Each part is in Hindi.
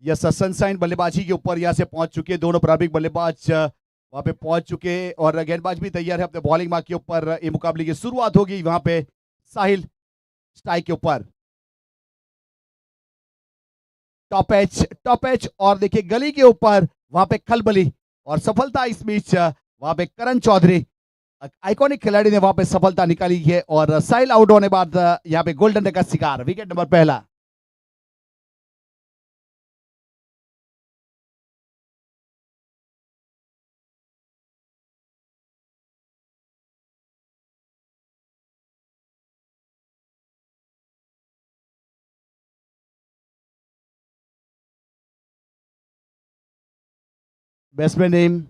यस सनशाइन बल्लेबाजी के ऊपर यहाँ से पहुंच चुके हैं दोनों प्रारंभिक बल्लेबाज वहां पे पहुंच चुके हैं और गेंदबाज भी तैयार है अपने बॉलिंग मार्क के ऊपर। ये मुकाबले की शुरुआत होगी वहां पे साहिल स्ट्राइक के ऊपर। टॉप एच और देखिए गली के ऊपर वहां पे खलबली और सफलता इस बीच वहां पे करण चौधरी आइकॉनिक खिलाड़ी ने वहां पे सफलता निकाली है और साहिल आउट होने बाद यहाँ पे गोल्डन डक का शिकार विकेट नंबर पहला। बैट्समैन नेम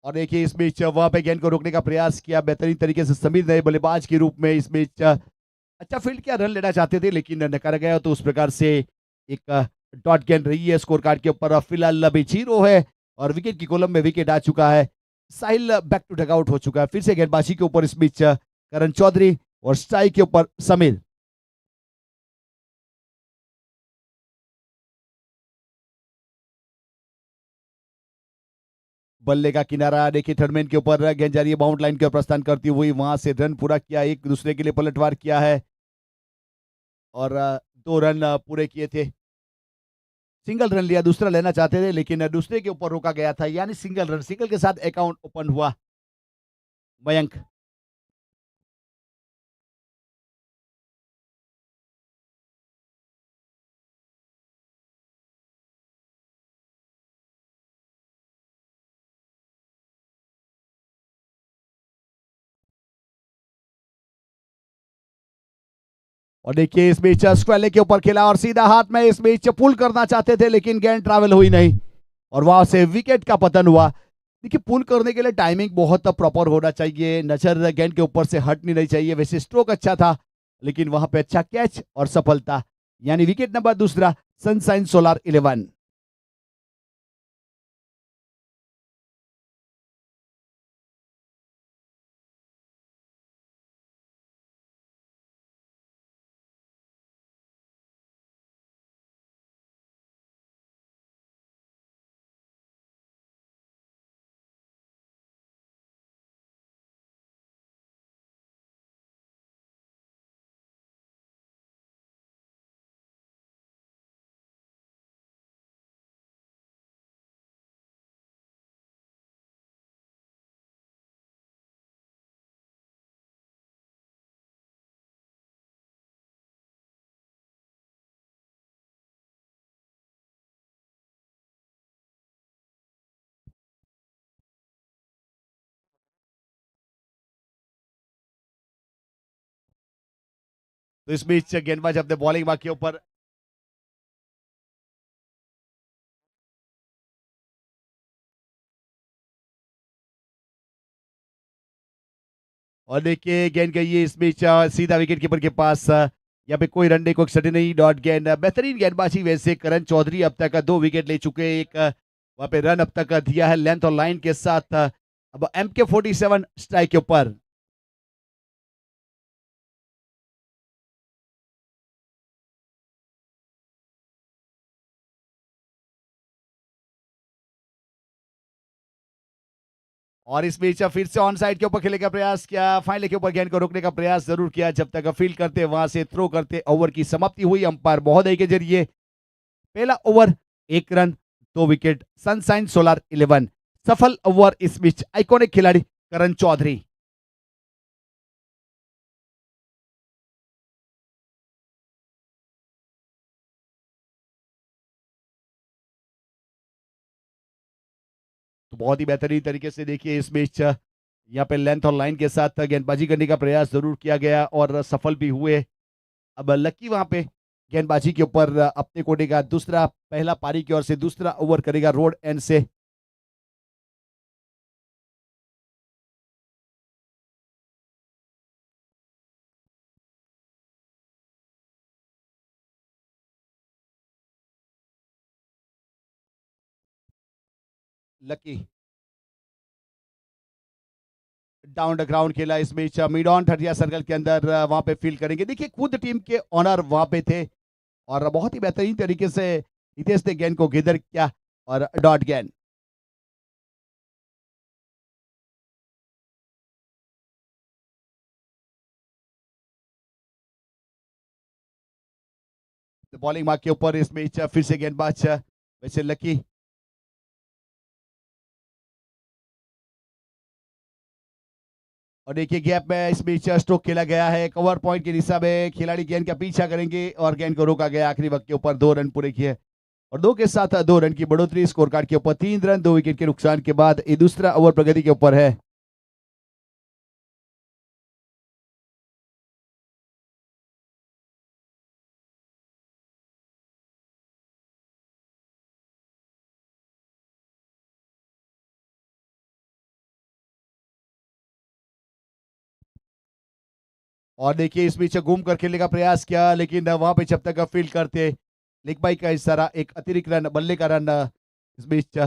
और देखिए इस बीच वहां पे गेंद को रोकने का प्रयास किया बेहतरीन तरीके से समीर ने बल्लेबाज के रूप में इस बीच अच्छा फील्ड किया रन लेना चाहते थे लेकिन नकारा गया तो उस प्रकार से एक डॉट गेंद रही है स्कोर कार्ड के ऊपर। फिलहाल अभी 0 है और विकेट की कॉलम में विकेट आ चुका है। साहिल बैक टू डगआउट हो चुका है फिर से गेंदबाजी के ऊपर इस बीच करण चौधरी और स्ट्राइक के ऊपर समीर। बल्ले का किनारा देखिए थर्डमैन के ऊपर गेंद जा रही है बाउंड लाइन के ऊपर प्रस्थान करती हुई वहां से रन पूरा किया एक दूसरे के लिए पलटवार किया है और 2 रन पूरे किए थे। सिंगल रन लिया दूसरा लेना चाहते थे लेकिन दूसरे के ऊपर रोका गया था यानी सिंगल रन सिंगल के साथ अकाउंट ओपन हुआ मयंक। और देखिए इस बीच स्क्वेले के ऊपर खेला और सीधा हाथ में इस बीच पुल करना चाहते थे लेकिन गेंद ट्रैवल हुई नहीं और वहां से विकेट का पतन हुआ। देखिए पुल करने के लिए टाइमिंग बहुत प्रॉपर होना चाहिए नजर गेंद के ऊपर से हटनी नहीं चाहिए। वैसे स्ट्रोक अच्छा था लेकिन वहां पे अच्छा कैच और सफलता यानी विकेट नंबर दूसरा सनशाइन सोलार 11। तो इस बीच गेंदबाज अपने बॉलिंग बाग के ऊपर और देखिए गेंद गई है इस बीच सीधा विकेट कीपर के पास। यहाँ पे कोई रन नहीं कोई सटे नहीं डॉट गेंद बेहतरीन गेंदबाजी वैसे करण चौधरी अब तक 2 विकेट ले चुके हैं। एक वहां पे रन अब तक दिया है लेंथ और लाइन के साथ। अब MK47 स्ट्राइक के ऊपर। और इस बीच फिर से ऑन साइड के ऊपर खेलने का प्रयास किया फाइनल के ऊपर गेंद को रोकने का प्रयास जरूर किया जब तक फील्ड करते वहां से थ्रो करते ओवर की समाप्ति हुई अंपायर महोदय के जरिए। पहला over 1 run 2 wicket sunshine solar 11 सफल ओवर इस बीच आइकॉनिक खिलाड़ी करण चौधरी। बहुत ही बेहतरीन तरीके से देखिए इस मैच यहाँ पे लेंथ और लाइन के साथ गेंदबाजी करने का प्रयास जरूर किया गया और सफल भी हुए। अब लकी वहां पे गेंदबाजी के ऊपर अपने कोटे का दूसरा पहला पारी की ओर से दूसरा ओवर करेगा रोड एंड से। लकी डाउन द ग्राउंड खेला इस मैच मिड ऑन 30 सर्कल के अंदर वहां पे फील्ड करेंगे। देखिए खुद टीम के ऑनर वहां पे थे और बहुत ही बेहतरीन तरीके से हितेश ने गेंद को गेदर किया और डॉट गेंद। बॉलिंग मार्क के ऊपर इस मैच फिर से गेंदबाज वैसे लकी और देखिए गैप में इस बीच स्ट्रोक खेला गया है। कवर पॉइंट की दिशा में खिलाड़ी गेंद का पीछा करेंगे और गेंद को रोका गया आखिरी वक्त के ऊपर 2 रन पूरे किए और 2 के साथ 2 रन की बढ़ोतरी स्कोर कार्ड के ऊपर 3 रन 2 विकेट के नुकसान के बाद ये दूसरा ओवर प्रगति के ऊपर है। और देखिए इस बीच घूम कर खेलने का प्रयास किया लेकिन वहां पे जब तक फील्ड करते लेग बाई का इशारा एक अतिरिक्त रन बल्ले का रन इस बीच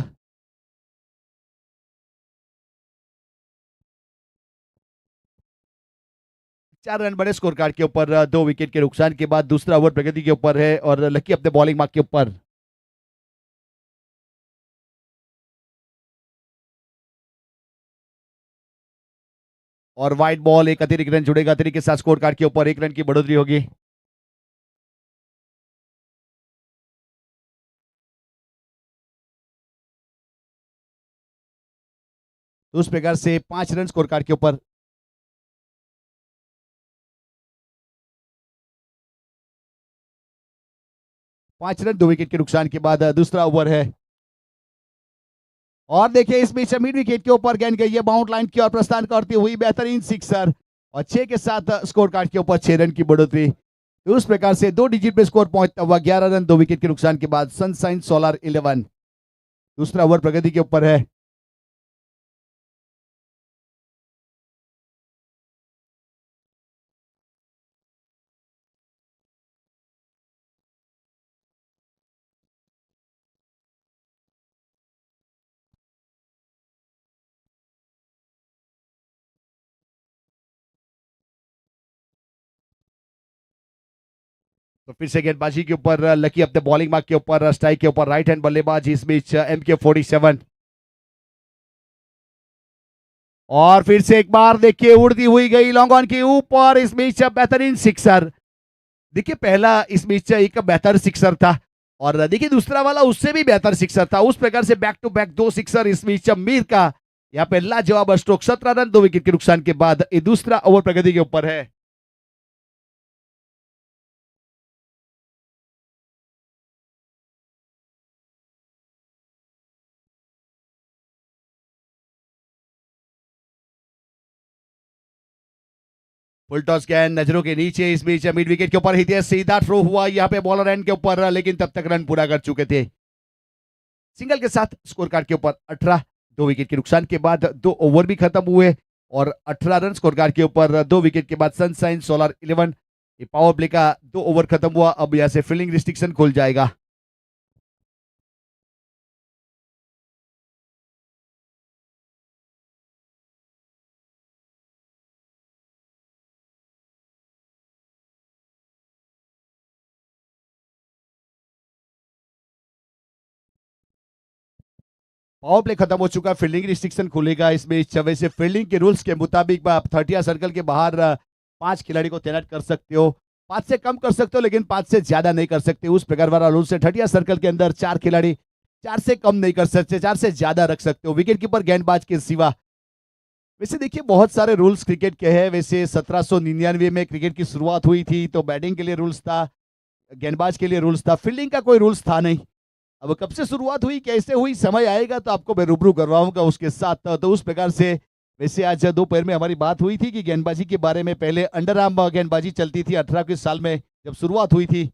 4 रन बड़े स्कोर कार्ड के ऊपर 2 विकेट के नुकसान के बाद दूसरा ओवर प्रगति के ऊपर है और लकी अपने बॉलिंग मार्क के ऊपर। और वाइड बॉल एक अतिरिक्त रन जुड़ेगा अतिरिक्त के साथ स्कोर कार्ड के ऊपर 1 रन की बढ़ोतरी होगी। तो उस प्रकार से 5 रन स्कोर कार्ड के ऊपर। 5 रन 2 विकेट के नुकसान के बाद दूसरा ओवर है और देखिए इस बीच मिड विकेट के ऊपर गेंद गई है बाउंड लाइन की ओर प्रस्थान करती हुई बेहतरीन सिक्सर और 6 के साथ स्कोर कार्ड के ऊपर 6 रन की बढ़ोतरी। तो उस प्रकार से 2 डिजिट पे स्कोर पहुंचता हुआ 11 रन 2 विकेट के नुकसान के बाद सनशाइन सोलर 11 दूसरा ओवर प्रगति के ऊपर है। तो फिर से गेंदबाजी के ऊपर लकी अपने बॉलिंग मार्क के ऊपर स्ट्राइक के ऊपर राइट हैंड बल्लेबाज इस बीच MK47 और फिर से एक बार देखिए उड़ती हुई गई लॉन्ग ऑन के ऊपर इस बीच बेहतरीन सिक्सर। देखिए पहला इस बीच एक बेहतर सिक्सर था और देखिए दूसरा वाला उससे भी बेहतर सिक्सर था। उस प्रकार से बैक टू बैक 2 सिक्सर इस बीच मीर का यहाँ पे लाजवाब स्ट्रोक 17 रन 2 विकेट के नुकसान के बाद ये दूसरा ओवर प्रगति के ऊपर है। फुल टॉस गेंद नजरों के नीचे इस बीच मिड विकेट के ऊपर हितेश सीधा थ्रो हुआ यहाँ पे बॉलर एंड के ऊपर लेकिन तब तक रन पूरा कर चुके थे। सिंगल के साथ स्कोर कार्ड के ऊपर 18 2 विकेट के नुकसान के बाद 2 ओवर भी खत्म हुए और 18 रन स्कोर कार्ड के ऊपर 2 विकेट के बाद सनशाइन सोलर 11 ये पावर प्ले का 2 ओवर खत्म हुआ। अब यहाँ से फील्डिंग रिस्ट्रिक्शन खुल जाएगा। पावर प्ले खत्म हो चुका फील्डिंग रिस्ट्रिक्शन खुलेगा इस बीच। वैसे फील्डिंग के रूल्स के मुताबिक आप 30 सर्कल के बाहर 5 खिलाड़ी को तैनात कर सकते हो, 5 से कम कर सकते हो लेकिन 5 से ज्यादा नहीं कर सकते। उस प्रकार वाला रूल्स है। 30 सर्कल के अंदर 4 खिलाड़ी, 4 से कम नहीं कर सकते, 4 से ज्यादा रख सकते हो विकेट कीपर गेंदबाज के सिवा। वैसे देखिए बहुत सारे रूल्स क्रिकेट के हैं। वैसे 1799 में क्रिकेट की शुरुआत हुई थी तो बैटिंग के लिए रूल्स था, गेंदबाज के लिए रूल्स था, फील्डिंग का कोई रूल्स था नहीं। अब कब से शुरुआत हुई, कैसे हुई, समय आएगा तो आपको मैं रूबरू करवाऊंगा उसके साथ। तो उस प्रकार से वैसे आज दोपहर में हमारी बात हुई थी कि गेंदबाजी के बारे में। पहले अंडर आर्म गेंदबाजी चलती थी 18 के साल में जब शुरुआत हुई थी।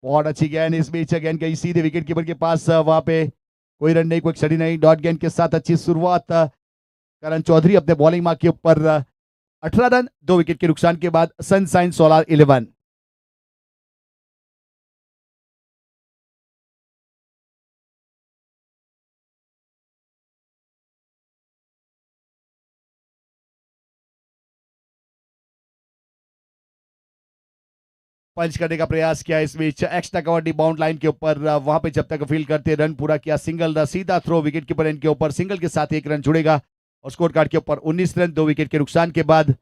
बहुत अच्छी गेंद इस बीच, गेंद गई सीधे विकेट कीपर के पास। वहां पे कोई रन नहीं, कोई छड़ी नहीं। डॉट गेंद के साथ अच्छी शुरुआत करण चौधरी अपने बॉलिंग मार्क के ऊपर। 18 रन 2 विकेट के नुकसान के बाद सनशाइन सोलार 11। पंच करने का प्रयास किया इस बीच, एक्स्ट्रा कवर्डी बाउंड लाइन के ऊपर। वहां पे जब तक फील्ड करते रन पूरा किया, सिंगल सीधा थ्रो विकेट कीपर एंड के ऊपर, सिंगल के साथ 1 रन जुड़ेगा और स्कोर कार्ड के ऊपर 19 रन 2 विकेट के नुकसान के बाद।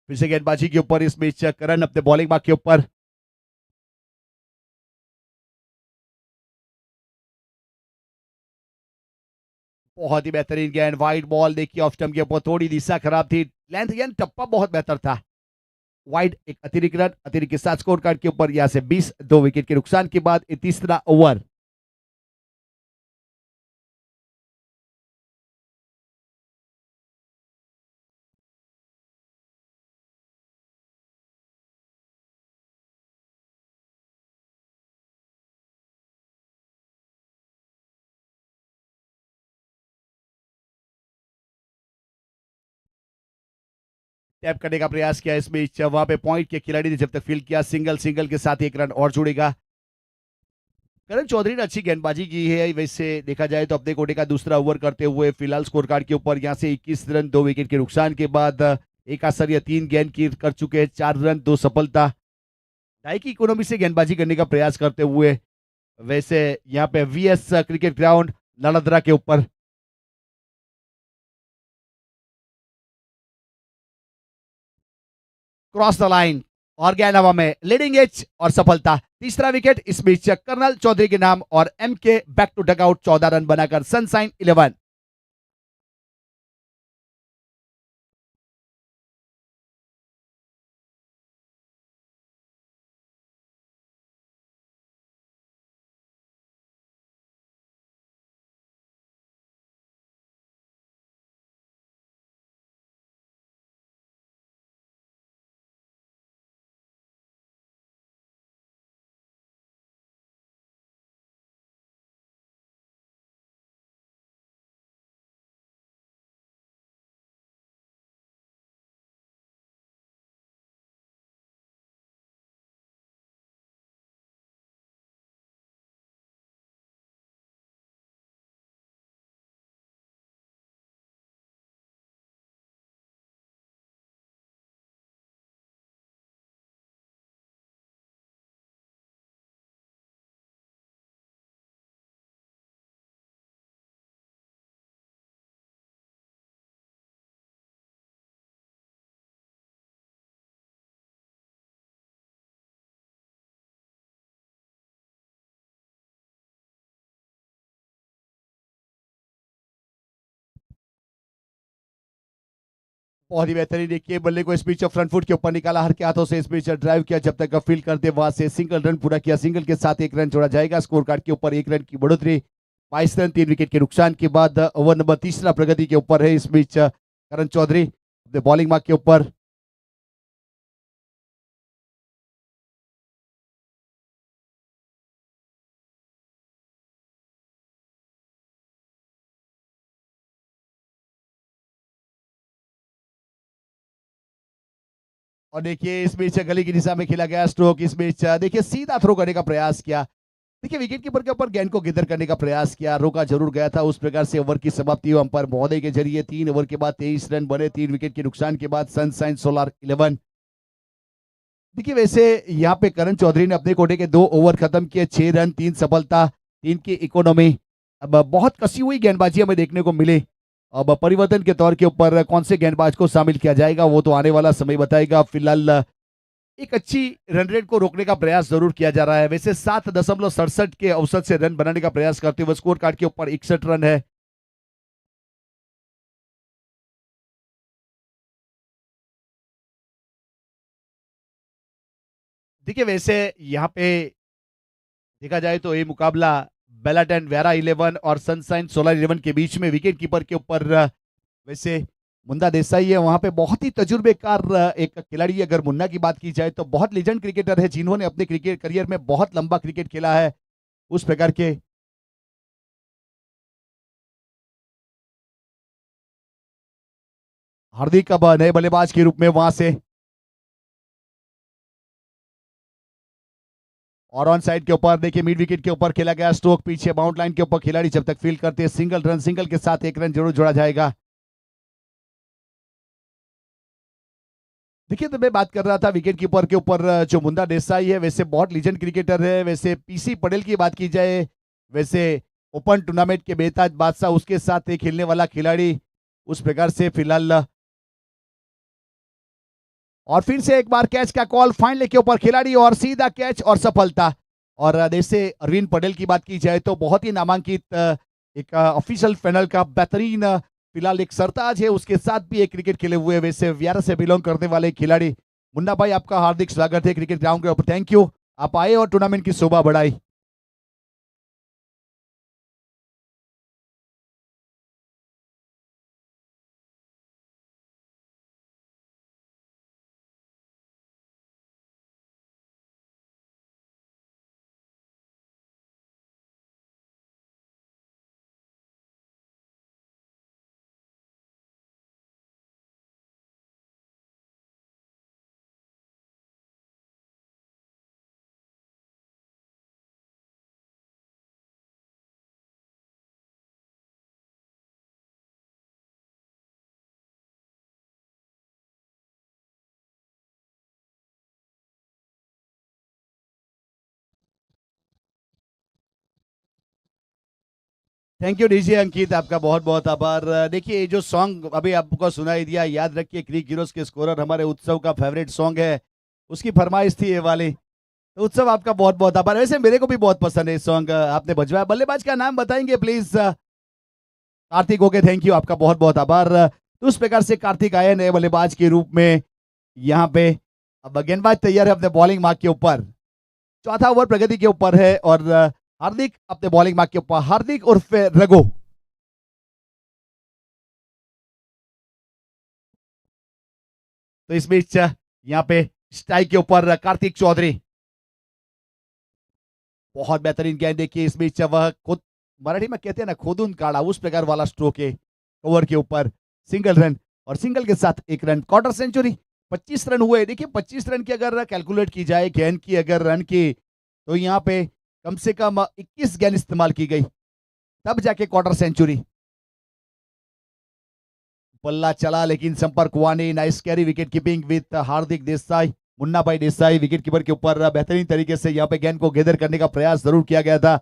फिर से गेंदबाजी के ऊपर इस बीच करण अपने बॉलिंग मार्क के ऊपर। बहुत ही बेहतरीन गेंद, वाइड बॉल देखिए ऑफ स्टंप के ऊपर, थोड़ी दिशा खराब थी, लेंथ गेंद टप्पा बहुत बेहतर था। वाइड एक अतिरिक्त रन, अतिरिक्त के साथ स्कोर कार्ड के ऊपर यहां से 20 2 विकेट के नुकसान के बाद तीसरा ओवर। टैप करने का प्रयास किया इस बीच, वहां पे पॉइंट के खिलाड़ी ने जब तक फील्ड किया, सिंगल सिंगल के साथ 1 रन और जुड़ेगा। करण चौधरी ने अच्छी गेंदबाजी की है वैसे देखा जाए तो, अपने कोटे का दूसरा ओवर करते हुए फिलहाल स्कोर कार्ड के ऊपर यहां से 21 रन 2 विकेट के नुकसान के बाद। एक आसर या 3 गेंद की कर चुके हैं, 4 रन 2 सफलता। टाई की इकोनॉमी से गेंदबाजी करने का प्रयास करते हुए वैसे यहाँ पे वीएस क्रिकेट ग्राउंड नालंदा के ऊपर। क्रॉस द लाइन और गेंद हवा में, लीडिंग एज और सफलता। तीसरा विकेट इस बीच कर्नल चौधरी के नाम और एम के बैक टू डगआउट 14 रन बनाकर सनशाइन 11। बहुत ही बेहतरीन देखिए, बल्ले को इस बीच फ्रंट फुट के ऊपर निकाला, हर के हाथों से इस बीच ड्राइव किया, जब तक फील्ड करते वहां से सिंगल रन पूरा किया, सिंगल के साथ 1 रन जोड़ा जाएगा। स्कोर कार्ड के ऊपर 1 रन की बढ़ोतरी, 22 रन 3 विकेट के नुकसान के बाद। ओवर नंबर तीसरा प्रगति के ऊपर है इस बीच करण चौधरी अपने बॉलिंग मार्क के ऊपर। और देखिए इस बीच गली की दिशा में खेला गया स्ट्रोक, इस बीच देखिए सीधा थ्रो करने का प्रयास किया। देखिए विकेट कीपर के ऊपर गेंद को गिदर करने का प्रयास किया, रोका जरूर गया था। उस प्रकार से ओवर की समाप्ति हुई अंपायर महोदय के जरिए। 3 ओवर के बाद 23 रन बने, 3 विकेट के नुकसान के बाद सनशाइन सोलार 11। देखिए वैसे यहाँ पे करण चौधरी ने अपने कोटे के 2 ओवर खत्म किए, 6 रन 3 सफलता, 3 की इकोनॉमी। अब बहुत कसी हुई गेंदबाजी हमें देखने को मिली। अब परिवर्तन के तौर के ऊपर कौन से गेंदबाज को शामिल किया जाएगा वो तो आने वाला समय बताएगा। फिलहाल एक अच्छी रन रेट को रोकने का प्रयास जरूर किया जा रहा है। वैसे 7.67 के औसत से रन बनाने का प्रयास करते हुए स्कोर कार्ड के ऊपर 61 रन है। देखिए वैसे यहाँ पे देखा जाए तो ये मुकाबला बेलाटन वेरा 11 और सनसाइन सोलर 11 के बीच में विकेट कीपर के ऊपर वैसे मुन्ना देसाई है वहां पे बहुत ही तजुर्बेकार एक खिलाड़ी। अगर मुन्ना की बात की जाए तो बहुत लीजेंड क्रिकेटर है जिन्होंने अपने क्रिकेट करियर में बहुत लंबा क्रिकेट खेला है उस प्रकार के। हार्दिक अब नए बल्लेबाज के रूप में वहां से और ऑन साइड के ऊपर देखिए मिड विकेट के ऊपर खेला गया स्ट्रोक पीछे बाउंड लाइन के ऊपर खिलाड़ी जब तक फील्ड करते हैं सिंगल रन, सिंगल के साथ एक रन जरूर जोड़ा जाएगा। देखिए तो मैं बात कर रहा था विकेट कीपर के ऊपर जो मुंदा देसाई है वैसे बहुत लीजेंड क्रिकेटर है। वैसे पीसी पटेल की बात की जाए वैसे ओपन टूर्नामेंट के बेताज बादशाह उसके साथ एक खेलने वाला खिलाड़ी उस प्रकार से फिलहाल। और फिर से एक बार कैच का कॉल फाइन लेग के ऊपर खिलाड़ी और सीधा कैच और सफलता। और जैसे अरविंद पटेल की बात की जाए तो बहुत ही नामांकित एक ऑफिशियल फाइनल का बेहतरीन फिलहाल एक सरताज है उसके साथ भी एक क्रिकेट खेले हुए वैसे व्यारा से बिलोंग करने वाले खिलाड़ी। मुन्ना भाई आपका हार्दिक स्वागत है क्रिकेट ग्राउंड के ऊपर। थैंक यू, आप आए और टूर्नामेंट की शोभा बढ़ाई। थैंक यू डीजे अंकित, आपका बहुत बहुत आभार। देखिए ये जो सॉन्ग अभी आपको सुनाई दिया याद रखिए क्रिक हीरोज के स्कोरर हमारे उत्सव का फेवरेट सॉन्ग है उसकी फरमाइश थी ये वाली। तो उत्सव आपका बहुत बहुत आभार। वैसे मेरे को भी बहुत पसंद है सॉन्ग आपने बजवाया। बल्लेबाज का नाम बताएंगे please. Kartik okay thank you, आपका बहुत बहुत आभार। तो उस प्रकार से कार्तिक आए नए बल्लेबाज के रूप में यहाँ पे। अब गेंदबाज तैयार है अपने बॉलिंग मार्क के ऊपर। चौथा ओवर प्रगति के ऊपर है और हार्दिक अपने बॉलिंग मार्क के ऊपर। हार्दिक उर्फ रघु। तो इस बीच यहाँ पे स्ट्राइक के ऊपर कार्तिक चौधरी। बहुत बेहतरीन गेंद देखिए इस बीच वह खुद मराठी में कहते हैं ना खुदून काढ़ा उस प्रकार वाला स्ट्रोक है ओवर के ऊपर। सिंगल रन और सिंगल के साथ एक रन क्वार्टर सेंचुरी। 25 रन हुए। देखिए 25 रन की अगर कैलकुलेट की जाए गेंद की अगर रन की तो यहाँ पे कम से कम 21 गेंद इस्तेमाल की गई तब जाके क्वार्टर सेंचुरी। बल्ला चला लेकिन संपर्क हुआ नहीं। Nice carry wicket keeping with Hardik Desai. Munna Bhai Desai wicket keeper के ऊपर बेहतरीन तरीके से यहाँ पे गेंद को गैदर करने का प्रयास जरूर किया गया था।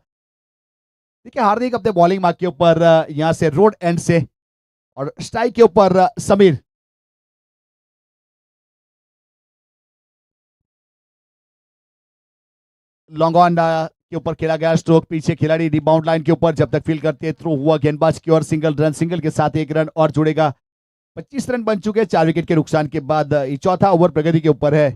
देखिए हार्दिक अपने बॉलिंग मार्क के ऊपर यहाँ से रोड एंड से और स्ट्राइक के ऊपर समीर। लॉन्ग ऑन के ऊपर खेला गया स्ट्रोक पीछे खिलाड़ी रिबाउंड लाइन के ऊपर जब तक फील करते थ्रो हुआ गेंदबाज की और सिंगल रन, सिंगल के साथ एक रन और जुड़ेगा। 25 रन बन चुके 4 विकेट के नुकसान के बाद। चौथा ओवर प्रगति के ऊपर है।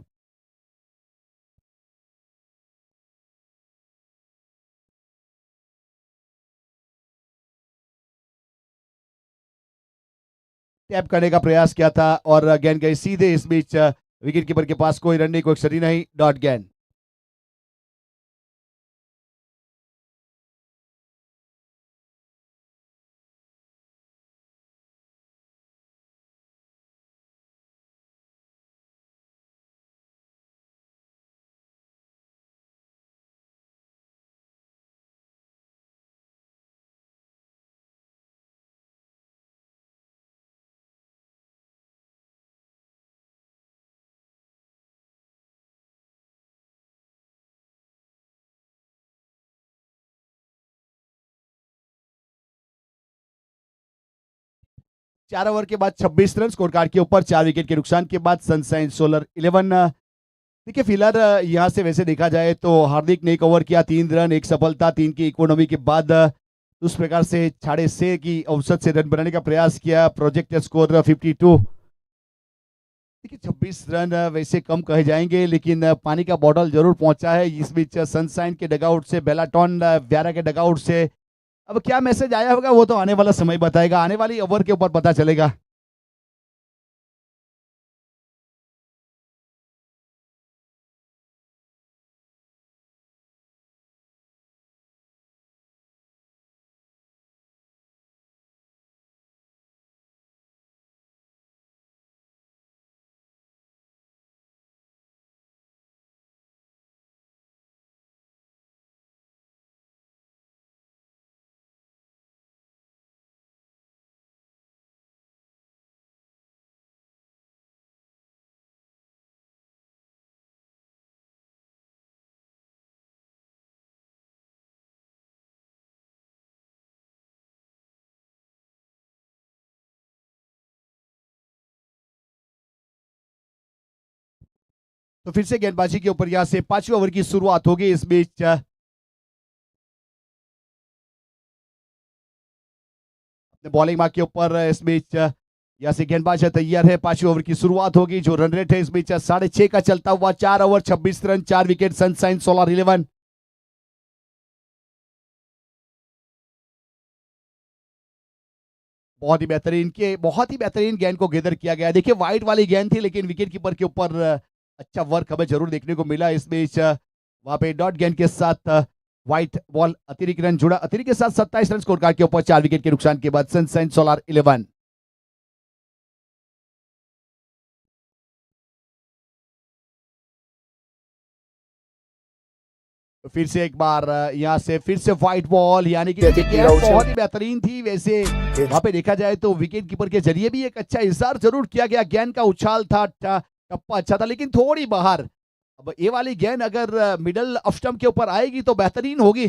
टैप करने का प्रयास किया था और गेंद गई सीधे इस बीच विकेट कीपर के पास कोई रन नहीं कोई सरी नहीं डॉट गेंद। 4 ओवर के बाद 26 रन स्कोर कार्ड के ऊपर 4 विकेट के नुकसान के बाद सनसाइन सोलर 11 देखिए फिलहाल यहाँ से वैसे देखा जाए तो हार्दिक ने 1 ओवर किया, 3 रन, 1 सफलता, 3 की इकोनॉमी के बाद उस प्रकार से 6.5 की औसत से रन बनाने का प्रयास किया। Projected score 52। देखिए 26 रन वैसे कम कहे जाएंगे, लेकिन पानी का बॉटल जरूर पहुंचा है। इस बीच सनसाइन के डगआउट से, बेलाटोन व्यारा के डगआउट से अब क्या मैसेज आया होगा वो तो आने वाला समय बताएगा, आने वाली ओवर के ऊपर पता चलेगा। तो फिर से गेंदबाजी के ऊपर यहाँ से 5वें ओवर की शुरुआत होगी। इस बीच अपने बॉलिंग मार्क के ऊपर इस बीच यहाँ से गेंदबाज तैयार है। 5वें ओवर की शुरुआत होगी। जो रन रेट है इस बीच 6.5 का चलता हुआ, 4 over 26 run, 4 wicket, Sunshine Solar 11। बहुत ही बेहतरीन गेंद को गेदर किया गया। देखिए वाइड वाली गेंद थी, लेकिन विकेट कीपर के ऊपर अच्छा वर्क हमें जरूर देखने को मिला। इस बीच वहां पे डॉट गेंद के साथ व्हाइट बॉल अतिरिक्त रन जुड़ा। अतिरिक्त के साथ 27 रन स्कोर कार्ड के ऊपर 4 विकेट के नुकसान के बाद सनसाइन सोलर 11। तो फिर से एक बार यहाँ से फिर से व्हाइट बॉल, यानी कि बहुत ही बेहतरीन थी। वैसे वहां पे देखा जाए तो विकेट कीपर के जरिए भी एक अच्छा इशार जरूर किया गया। गेंद का उछाल था, टप्पा अच्छा था, लेकिन थोड़ी बाहर। अब ये वाली गेंद अगर मिडल ऑफ स्टंप के ऊपर आएगी तो बेहतरीन होगी।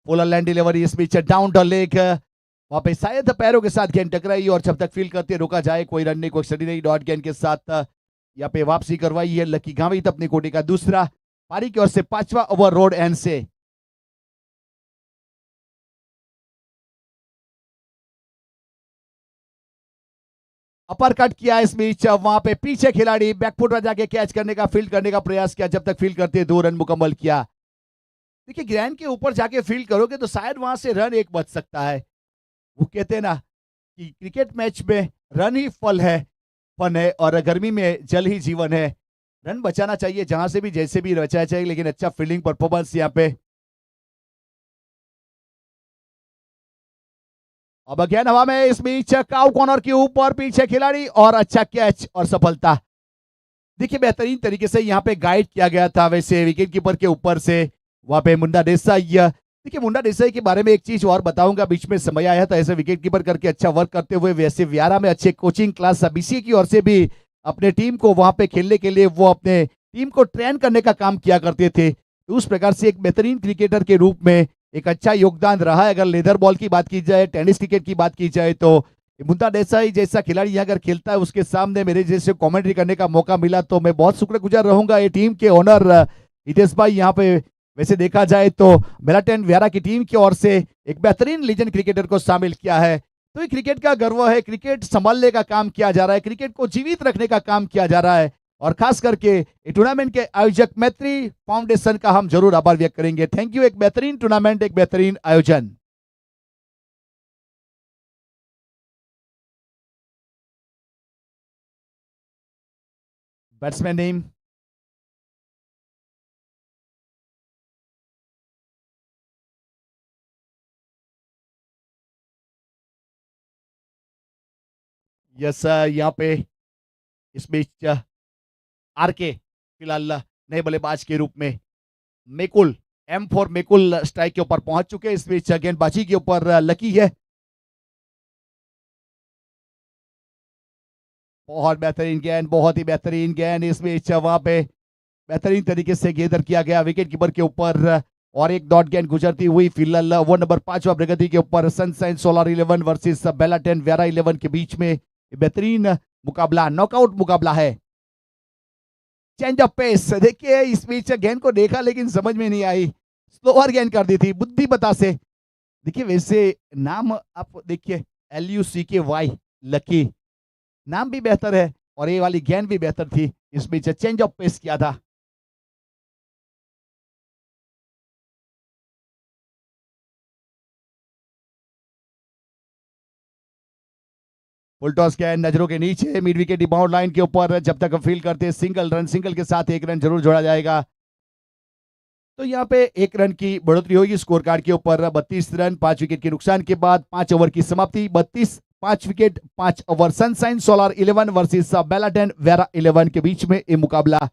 पोलर लैंड डिलीवरी इस बीच डाउन द लेग, वहां पे शायद पैरों के साथ गेंद टकराई और जब तक फील करते रुका जाए, कोई रन नहीं, कोई स्टडी नहीं। डॉट गेंद के साथ यहाँ पे वापसी करवाई है लकी गावित अपने कोटे का दूसरा। पारी की ओर से 5वां ओवर रोड एंड से। अपर कट किया इस बीच, वहां पे पीछे खिलाड़ी बैकफुट में जाके कैच करने का, फील्ड करने का प्रयास किया। जब तक फील्ड करते 2 रन मुकम्मल किया। देखिए ग्रैंड के ऊपर जाके फील्ड करोगे तो शायद वहां से रन एक बच सकता है। वो कहते हैं ना कि क्रिकेट मैच में रन ही फल है, फन है, और गर्मी में जल ही जीवन है। रन बचाना चाहिए जहां से भी, जैसे भी बचाया चाहिए, लेकिन अच्छा फील्डिंग परफॉर्मेंस यहाँ पे। अब अगेन हवा में इस बीच काउ कॉर्नर के ऊपर पीछे खिलाड़ी और अच्छा कैच और सफलता। देखिए बेहतरीन तरीके से यहाँ पे गाइड किया गया था। वैसे विकेट कीपर के ऊपर से वहां पे मुंडा देसाई। देखिए मुंडा देसाई के बारे में एक चीज और बताऊंगा, बीच में समय आया था ऐसे विकेट कीपर करके अच्छा वर्क करते हुए। वैसे व्यारा में अच्छे कोचिंग क्लास बीसीए की ओर से भी अपने टीम को वहां पे खेलने के लिए वो अपने टीम को ट्रेन करने का काम किया करते थे। तो उस प्रकार से एक बेहतरीन क्रिकेटर के रूप में एक अच्छा योगदान रहा है। अगर लेदर बॉल की बात की जाए, टेनिस क्रिकेट की बात की जाए, तो मुंडा देसाई जैसा खिलाड़ी यहाँ अगर खेलता है, उसके सामने मेरे जैसे कमेंट्री करने का मौका मिला तो मैं बहुत शुक्रगुजार रहूंगा। ये टीम के ओनर हितेश भाई यहाँ पे वैसे देखा जाए तो मेलाटेन व्यारा की टीम की ओर से एक बेहतरीन लीजेंड क्रिकेटर को शामिल किया है। तो ये क्रिकेट का गर्व है। क्रिकेट संभालने का काम किया जा रहा है, क्रिकेट को जीवित रखने का काम किया जा रहा है, और खास करके टूर्नामेंट के आयोजक मैत्री फाउंडेशन का हम जरूर आभार व्यक्त करेंगे। Thank you. एक बेहतरीन टूर्नामेंट, एक बेहतरीन आयोजन। बैट्समैन नेम यस, यहाँ पे इस बीच आर के फिलहाल नए बल्लेबाज के रूप में मेकुल, M4 मेकुल स्ट्राइक के ऊपर पहुंच चुके हैं। इस बीच गेंदबाजी के ऊपर लकी है। बहुत बेहतरीन गेंद, बहुत ही बेहतरीन गेंद। इस बीच वहां पे बेहतरीन तरीके से गेंदर किया गया विकेट कीपर के ऊपर, और एक डॉट गेंद गुजरती हुई फिलहाल ओवर नंबर 5वां प्रगति के ऊपर सनसाइन सोलर 11 वर्सेस बेलाटेन व्यारा 11 के बीच में बेहतरीन मुकाबला नॉकआउट मुकाबला है। चेंज ऑफ पेस, देखिए इस बीच गेंद को देखा लेकिन समझ में नहीं आई, स्लोअर गेंद कर दी थी बुद्धिमता से। देखिए वैसे नाम आप देखिए, LUCKY, लकी, नाम भी बेहतर है और ये वाली गेंद भी बेहतर थी। इस बीच चेंज ऑफ पेस किया था। फुल टॉस गेंद नजरों के नीचे मिड विकेट बाउंड लाइन के ऊपर, जब तक फील करते सिंगल रन, सिंगल के साथ एक रन जरूर जोड़ा जाएगा। तो यहाँ पे एक रन की बढ़ोतरी होगी स्कोर कार्ड के ऊपर। 32 रन 5 विकेट के नुकसान के बाद 5 ओवर की समाप्ति। 32 5 wicket 5 over. Sunshine Solar 11 versus बेलाटेन वेरा 11 के बीच में ये मुकाबला।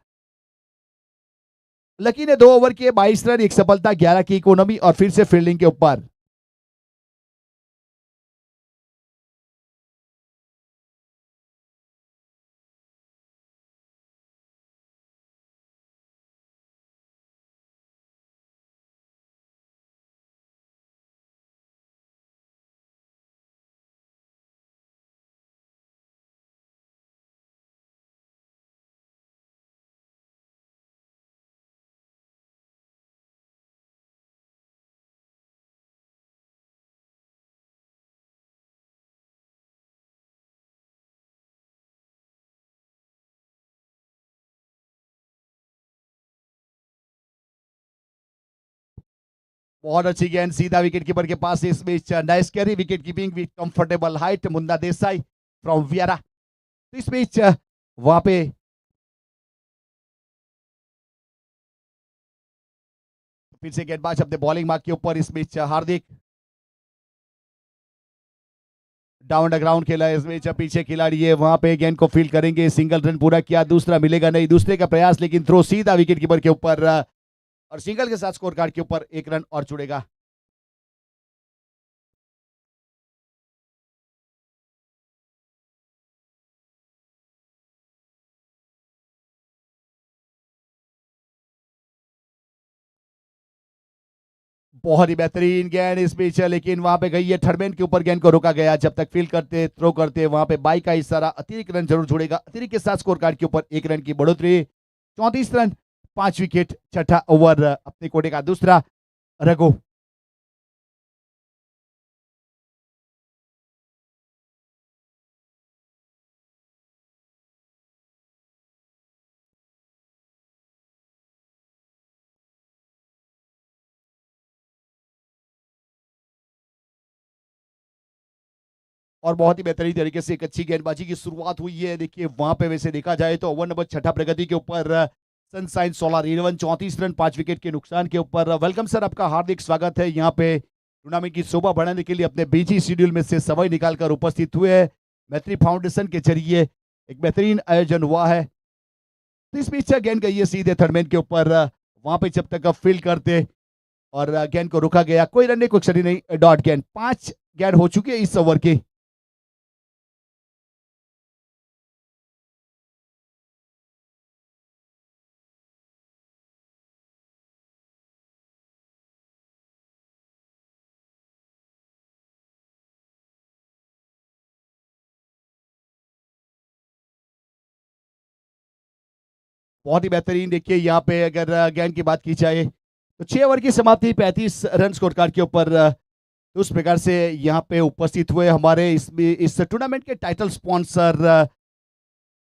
लकी ने 2 ओवर किए 22 रन, एक सफलता, 11 की इकोनॉमी और फिर से फील्डिंग के ऊपर। बहुत अच्छी गेंद सीधा विकेट कीपर के पास। इस बीच nice carry, wicket keeping with comfortable height, Munna Desai from Vyara. इस बीच वहां पे फिर से गेंदबाज अपने बॉलिंग मार्क के ऊपर। इस बीच हार्दिक डाउन द ग्राउंड खेला। इस बीच पीछे खिलाड़ी है, वहां पे गेंद को फील्ड करेंगे, सिंगल रन पूरा किया, दूसरा मिलेगा नहीं, दूसरे का प्रयास, लेकिन थ्रो सीधा विकेट कीपर के ऊपर और सिंगल के साथ स्कोर कार्ड के ऊपर एक रन और जुड़ेगा। बहुत ही बेहतरीन गेंद इस बीच, लेकिन वहां पे गई है थर्डमैन के ऊपर, गेंद को रोका गया। जब तक फील्ड करते थ्रो करते वहां पे बाई का इशारा, अतिरिक्त रन जरूर जुड़ेगा। अतिरिक्त के साथ स्कोर कार्ड के ऊपर एक रन की बढ़ोतरी। 34 रन 5 विकेट, छठा ओवर अपने कोटे का दूसरा। रघु और बहुत ही बेहतरीन तरीके से एक अच्छी गेंदबाजी की शुरुआत हुई है। देखिए वहां पे वैसे देखा जाए तो ओवर नंबर छठा प्रगति के ऊपर सनसाइन सोलर 11 34 रन 5 विकेट के नुकसान के ऊपर। वेलकम सर, आपका हार्दिक स्वागत है यहाँ पे। टूर्नामेंट की शोभा बढ़ाने के लिए अपने बिजी शेड्यूल में से समय निकालकर उपस्थित हुए हैं। मैत्री फाउंडेशन के जरिए एक बेहतरीन आयोजन हुआ है। तो इस बीच गेंद गई है सीधे थर्डमैन के ऊपर, वहां पे जब तक फील्ड करते और गेंद को रुका गया, कोई रन नहीं, कोई क्षति नहीं, डॉट गेंद। 5 गेंद हो चुकी है इस ओवर की। बहुत ही बेहतरीन। देखिए यहाँ पे अगर गेंद की बात की जाए तो 6 ओवर की समाप्ति, 35 रन स्कोर कार्ड के ऊपर। तो उस प्रकार से यहाँ पे उपस्थित हुए हमारे इस टूर्नामेंट के टाइटल स्पॉन्सर।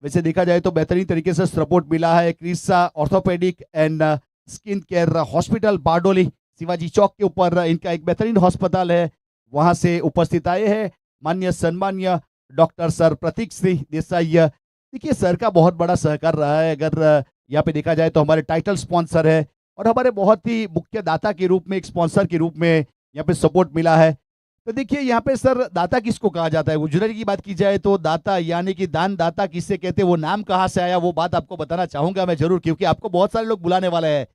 वैसे देखा जाए तो बेहतरीन तरीके से सपोर्ट मिला है Krisa orthopaedic and skin care hospital Bardoli, Shivaji Chowk के ऊपर इनका एक बेहतरीन अस्पताल है। वहां से उपस्थित आए हैं मान्य सम्मान्य डॉक्टर सर प्रतीक सिंह देसाई। देखिए सर का बहुत बड़ा सहकार रहा है। अगर यहाँ पे देखा जाए तो हमारे टाइटल स्पॉन्सर है और हमारे बहुत ही मुख्य दाता के रूप में, एक स्पॉन्सर के रूप में यहाँ पे सपोर्ट मिला है। तो देखिए यहाँ पे सर दाता किसको कहा जाता है, गुजराती की बात की जाए तो दाता यानी कि दान दाता किससे कहते हैं, वो नाम कहाँ से आया वो बात आपको बताना चाहूंगा मैं जरूर, क्योंकि आपको बहुत सारे लोग बुलाने वाले हैं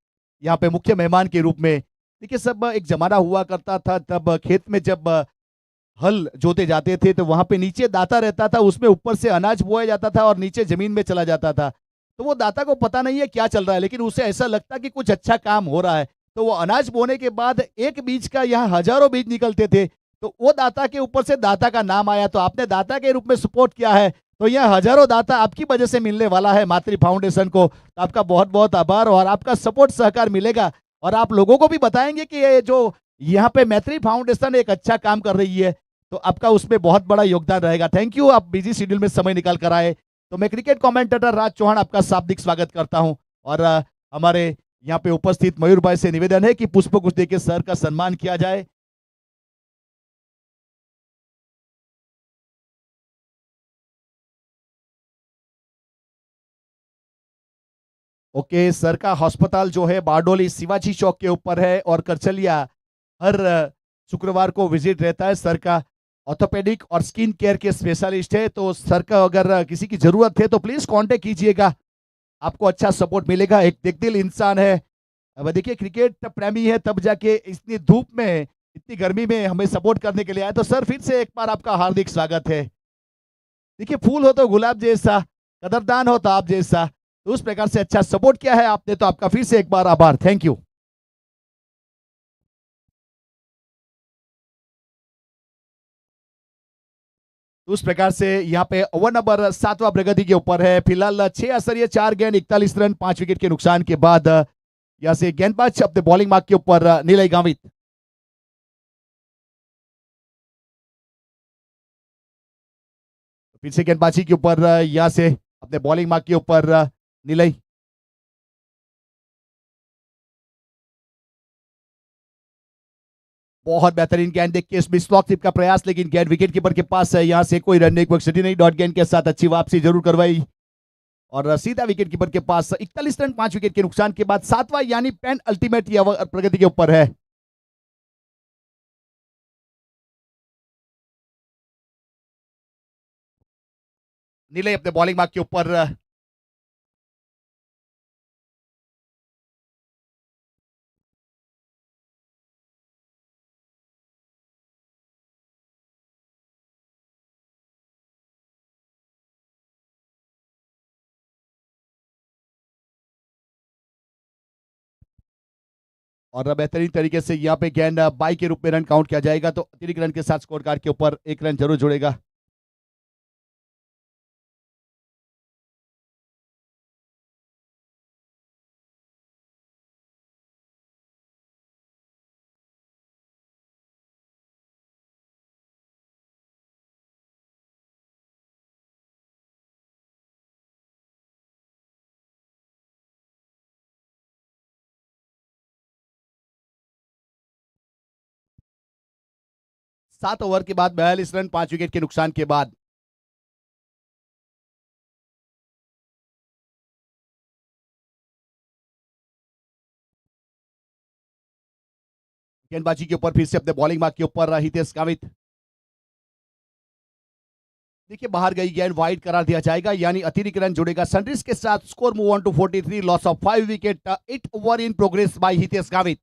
यहाँ पे मुख्य मेहमान के रूप में। देखिए सब एक जमाना हुआ करता था, तब खेत में जब हल जोते जाते थे तो वहां पे नीचे दाता रहता था, उसमें ऊपर से अनाज बोया जाता था और नीचे जमीन में चला जाता था। तो वो दाता को पता नहीं है क्या चल रहा है, लेकिन उसे ऐसा लगता कि कुछ अच्छा काम हो रहा है। तो वो अनाज बोने के बाद एक बीज का यहाँ हजारों बीज निकलते थे, तो वो दाता के ऊपर से दाता का नाम आया। तो आपने दाता के रूप में सपोर्ट किया है, तो यह हजारों दाता आपकी वजह से मिलने वाला है मातृ फाउंडेशन को। तो आपका बहुत बहुत आभार और आपका सपोर्ट सहकार मिलेगा और आप लोगों को भी बताएंगे कि ये जो यहाँ पे मैत्री फाउंडेशन एक अच्छा काम कर रही है, तो आपका उसमें बहुत बड़ा योगदान रहेगा। थैंक यू, आप बिजी शेड्यूल में समय निकाल कर आए। तो मैं क्रिकेट कमेंटेटर राज चौहान आपका शाब्दिक स्वागत करता हूँ और हमारे यहाँ पे उपस्थित मयूर भाई से निवेदन है कि पुष्प गुच्छ देके सर का सम्मान किया जाए। ओके, सर का अस्पताल जो है बारडोली शिवाजी चौक के ऊपर है और करचलिया हर शुक्रवार को विजिट रहता है। सर का ऑर्थोपेडिक और स्किन केयर के स्पेशलिस्ट है, तो सर का अगर किसी की जरूरत है तो प्लीज कांटेक्ट कीजिएगा, आपको अच्छा सपोर्ट मिलेगा। एक दिल इंसान है। अब देखिए क्रिकेट प्रेमी है तब जाके इतनी धूप में इतनी गर्मी में हमें सपोर्ट करने के लिए आए। तो सर फिर से एक बार आपका हार्दिक स्वागत है। देखिए फूल हो तो गुलाब जैसा, कदरदान हो तो आप जैसा, तो उस प्रकार से अच्छा सपोर्ट किया है आपने, तो आपका फिर से एक बार आभार। Thank you. तो उस प्रकार से यहाँ पे ओवर नंबर 7वां प्रगति के ऊपर है। फिलहाल 6 असरिये 4 गेंद 41 रन 5 विकेट के नुकसान के बाद यहाँ से गेंदबाज अपने बॉलिंग मार्क के ऊपर नीलय गावित। फिर से गेंदबाजी के ऊपर यहाँ से अपने बॉलिंग मार्क के ऊपर नीलय। बहुत बेहतरीन गेंद देख के इसमें स्लॉक टिप का प्रयास, लेकिन गेंद विकेट कीपर के पास है। यहाँ से कोई रन नहीं, कोई सिटी नहीं। डॉट गेंद के साथ अच्छी वापसी जरूर करवाई और सीधा विकेट कीपर के पास 41 रन 5 विकेट के नुकसान के बाद 7वां यानी पेन अल्टीमेट प्रगति के ऊपर है। नीले अपने बॉलिंग मार्क के ऊपर और बेहतरीन तरीके से यहाँ पे गेंद बाई के रूप में रन काउंट किया जाएगा, तो अतिरिक्त रन के साथ स्कोर कार्ड के ऊपर 1 रन जरूर जुड़ेगा। सात ओवर के बाद 42 रन 5 विकेट के नुकसान के बाद गेंदबाजी के ऊपर फिर से अपने बॉलिंग मार्क के ऊपर हितेश गावित। देखिए बाहर गई गेंद वाइड करार दिया जाएगा, यानी अतिरिक्त रन जुड़ेगा सनराइज के साथ। Score move on to 43, loss of 5 wicket, 8 over in progress by Hitesh Gavit.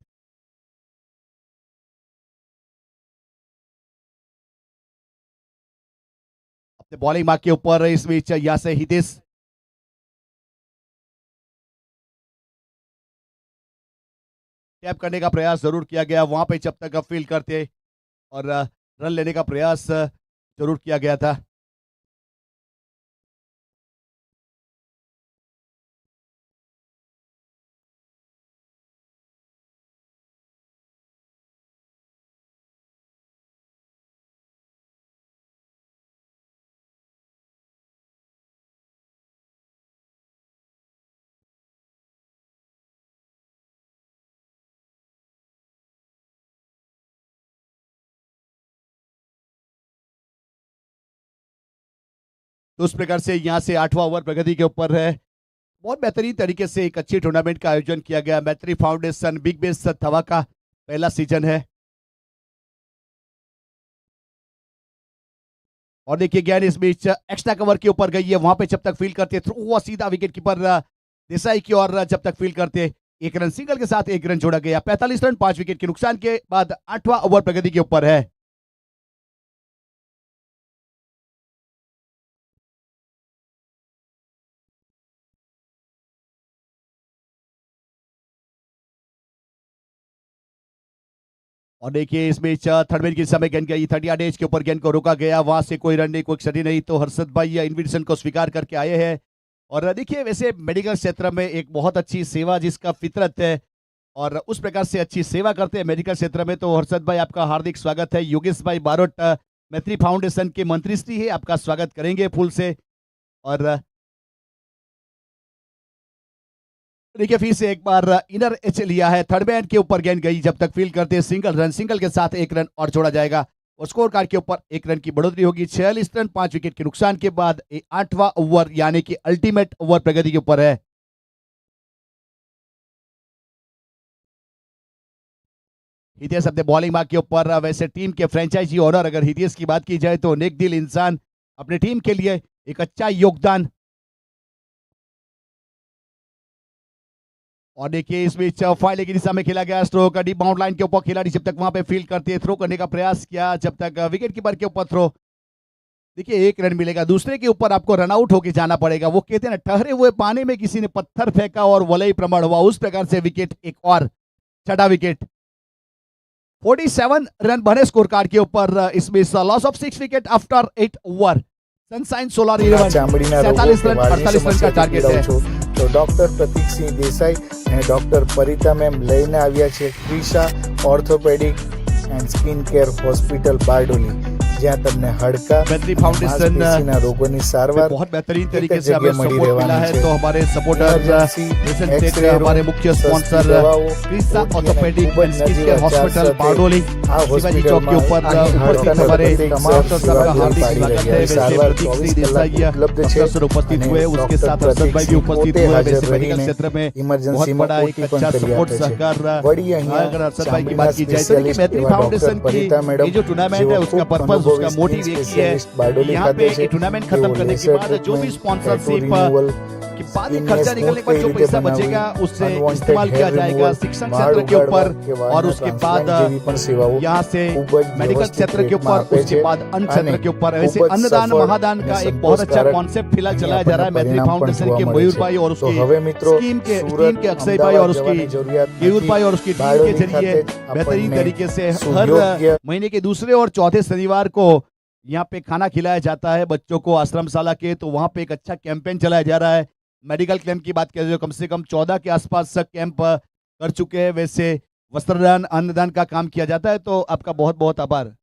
अपने बॉलिंग मार्क के ऊपर इस बीच यहाँ से हितेश टैप करने का प्रयास जरूर किया गया, वहां पे जब तक फील करते और रन लेने का प्रयास जरूर किया गया था। तो उस प्रकार से यहाँ से 8वां ओवर प्रगति के ऊपर है। बहुत बेहतरीन तरीके से एक अच्छी टूर्नामेंट का आयोजन किया गया। मैत्री फाउंडेशन बिग बेस थवा का पहला सीजन है और देखिए गेंद इस बीच एक्स्ट्रा कवर के ऊपर गई है, वहां पे जब तक फील करते थ्रू हुआ सीधा विकेट कीपर देसाई की ओर जब तक फील करते 1 रन सिंगल के साथ 1 रन जोड़ा गया। 45 रन 5 विकेट के नुकसान के बाद 8वां ओवर प्रगति के ऊपर है। और देखिए इस बीच थर्ड मैन की समय गेंद गई 30 यार्ड एज के ऊपर, गेंद को रोका गया, वहां से कोई रन नहीं, कोई क्षति नहीं, तो हर्षद भाई इन्विटेशन को स्वीकार करके आए हैं। और देखिए वैसे मेडिकल क्षेत्र में एक बहुत अच्छी सेवा जिसका फितरत है और उस प्रकार से अच्छी सेवा करते हैं मेडिकल क्षेत्र में, तो हर्षद भाई आपका हार्दिक स्वागत है। योगेश भाई बारोट मैत्री फाउंडेशन के मंत्री श्री है, आपका स्वागत करेंगे फूल से। और देखिए फिर से एक बार इनर एच लिया है, थर्ड मैन के ऊपर गेंद गई, जब तक फील्ड करते हैं सिंगल रन, सिंगल के साथ एक रन और जोड़ा जाएगा और स्कोर कार्ड के ऊपर एक रन की बढ़ोतरी होगी। 46 रन 5 विकेट के नुकसान के बाद 8वां ओवर यानी कि अल्टीमेट ओवर प्रगति के ऊपर है। हितेश अपने बॉलिंग मार्क के ऊपर, वैसे टीम के फ्रेंचाइजी ओनर अगर हितेश की बात की जाए तो नेक दिल इंसान, अपने टीम के लिए एक अच्छा योगदान। और देखिए इस बीच फाइले की दिशा में खेला गया स्ट्रोक, डीप बाउंड लाइन के ऊपर खिलाड़ी जब तक वहां पे फील्ड करते हैं, थ्रो करने का प्रयास किया, जब तक विकेट कीपर के ऊपर थ्रो। देखिए एक रन मिलेगा, दूसरे के ऊपर आपको रन आउट होके जाना पड़ेगा। वो कहते हैं ना, ठहरे हुए पानी में किसी ने पत्थर फेंका और वलय प्रमाण हुआ, उस प्रकार से विकेट, एक और छठा विकेट। 47 रन बने स्कोर कार्ड के ऊपर। इसमें loss of 6 wicket after 8 over. Sunshine Solar 47 run 48 run का टारगेट है। तो डॉक्टर प्रतीक सिंह देसाई અને ડોક્ટર પરિતા મેમ લઈને આવ્યા છે Krisha orthopaedic and skin care hospital Bardoli, જ્યાં તમને હાડકા मैत्री फाउंडेशन માસપેશીના રોગોની સારવાર बहुत बेहतरीन एक तरीके से जगह हमें मળી सपोर्ट मिला રહેવાની है, છે। तो हमारे सपोर्टर ઇમરજન્સી प्रेजेंटेड एक्सरे हमारे रूम, मुख्य સસ્તી स्पॉन्सर દવાઓ, क्रिस्टा ઓટી અને ऑर्थोपेडिक ખૂબ જ एंड स्किन નજીવા केयर ચાર્જ हॉस्पिटल સાથે बारडोली, આ शिवाजी चौक के હોસ્પિટલમાં ऊपर અહીં उपस्थित હાડકા हमारे સંબંધિત तमाम सब डॉक्टर साहब का સેવા हार्दिक પાડી स्वागत રહ્યા है। છે। वैसे સારવાર प्रतीक 24 सिंह કલાક देसाई ઉપલબ્ધ છે डॉक्टर सर उपस्थित અને हुए, उसके ડોક્ટર साथ हर्षद પ્રતીક भाई भी સિંહ उपस्थित પોતે हुए। હાજર वैसे मेडिकल રહીને क्षेत्र में बहुत ઇમરજન્સીમાં बड़ा एक ઓટી अच्छा પણ કરી सपोर्ट આપે છે। सहकार વળી અહીંયા अगर हर्षद भाई की ચામડીના बात की जाए तो देखिए સ્પેશિયાલિસ્ટ मैत्री એવા फाउंडेशन ડોક્ટર की પરિતા ये મેડમ जो टूर्नामेंट જેઓ है उसका ખૂબ पर्पस, અનુભવી उसका સ્કિન मोटिव एक ही है સ્પેશિયાલિસ્ટ બારડોલી यहाँ ખાતે पे છે। ये टूर्नामेंट તેઓ खत्म करने के લેસર बाद जो भी ટ્રીટમેન્ટ, स्पॉन्सरशिप रिन्यूअल, के बाद ही स्किन खर्चा ने निकलने के स्मूथ बाद कई जो રીતે पैसा બનાવવી, बचेगा उससे અનવોન્ટેડ इस्तेमाल किया हेयर जाएगा रिमूवल, शिक्षण વાળ क्षेत्र के ઉગાડવા ऊपर કે और વાળના उसके बाद ટ્રાન્સપ્લાન્ટ જેવી પણ સેવાઓ यहाँ से ખૂબ જ मेडिकल વ્યવસ્થિત क्षेत्र के રેટમાં ऊपर, આપે उसके છે बाद अन्न क्षेत्र અને के ऊपर, ખૂબ ऐसे જ अन्नदान સફળ महादान અને का एक बहुत अच्छा સંતોષકારક कॉन्सेप्ट फिलहाल અહીં चलाया जा रहा આપણને है मैत्री પરિણામ પણ फाउंडेशन જોવા के મળે मयूर છે। भाई और તો उसकी હવે મિત્રો टीम के સુરત अक्षय भाई और અમદાવાદ उसकी જવાની જરૂરિયાત केयूर નથી। भाई और उसकी टीम के બારડોલી जरिए ખાતે જ बेहतरीन આપણને तरीके से हर સુયોગ્ય महीने के दूसरे और चौथे शनिवार को यहाँ पे खाना खिलाया जाता है बच्चों को आश्रमशाला के, तो वहाँ पे एक अच्छा कैंपेन चलाया जा रहा है। मेडिकल कैंप की बात करें तो कम से कम 14 के आसपास कैंप कर चुके हैं। वैसे वस्त्रदान अन्नदान का काम किया जाता है, तो आपका बहुत बहुत आभार।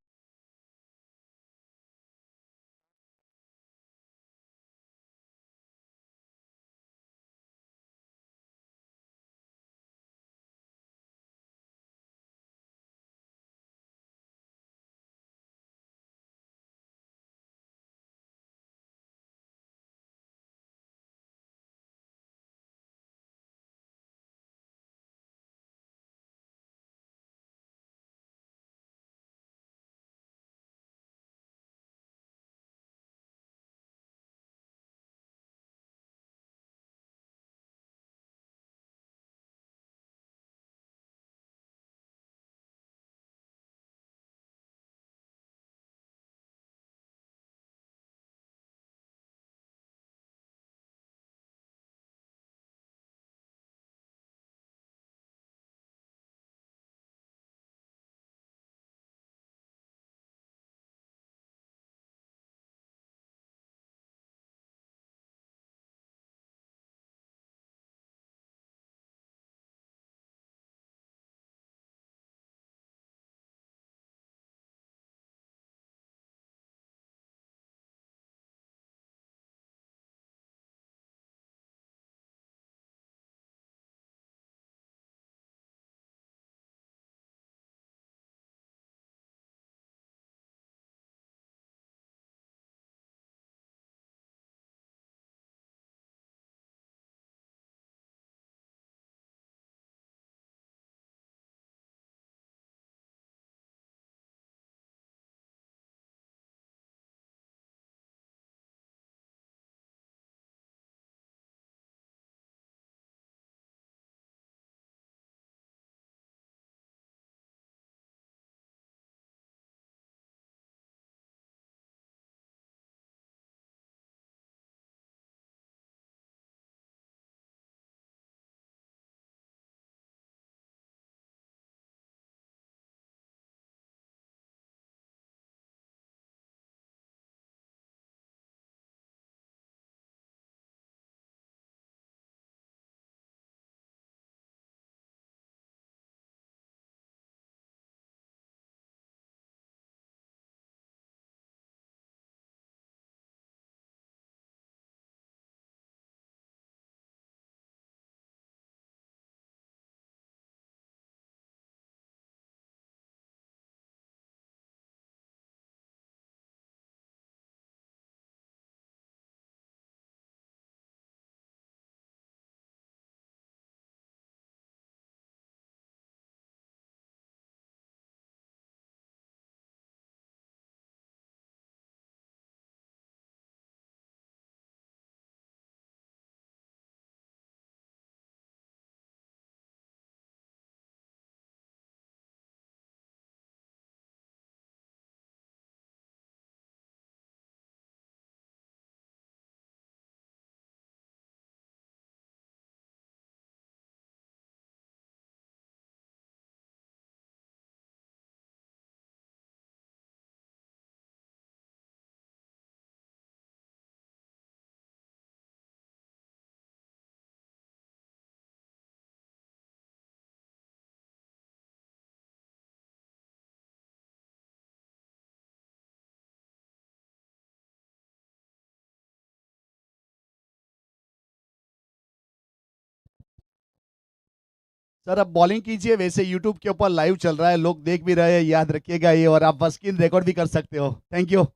सर अब बॉलिंग कीजिए, वैसे यूट्यूब के ऊपर लाइव चल रहा है, लोग देख भी रहे हैं, याद रखिएगा ये, और आप स्क्रीन रिकॉर्ड भी कर सकते हो। Thank you.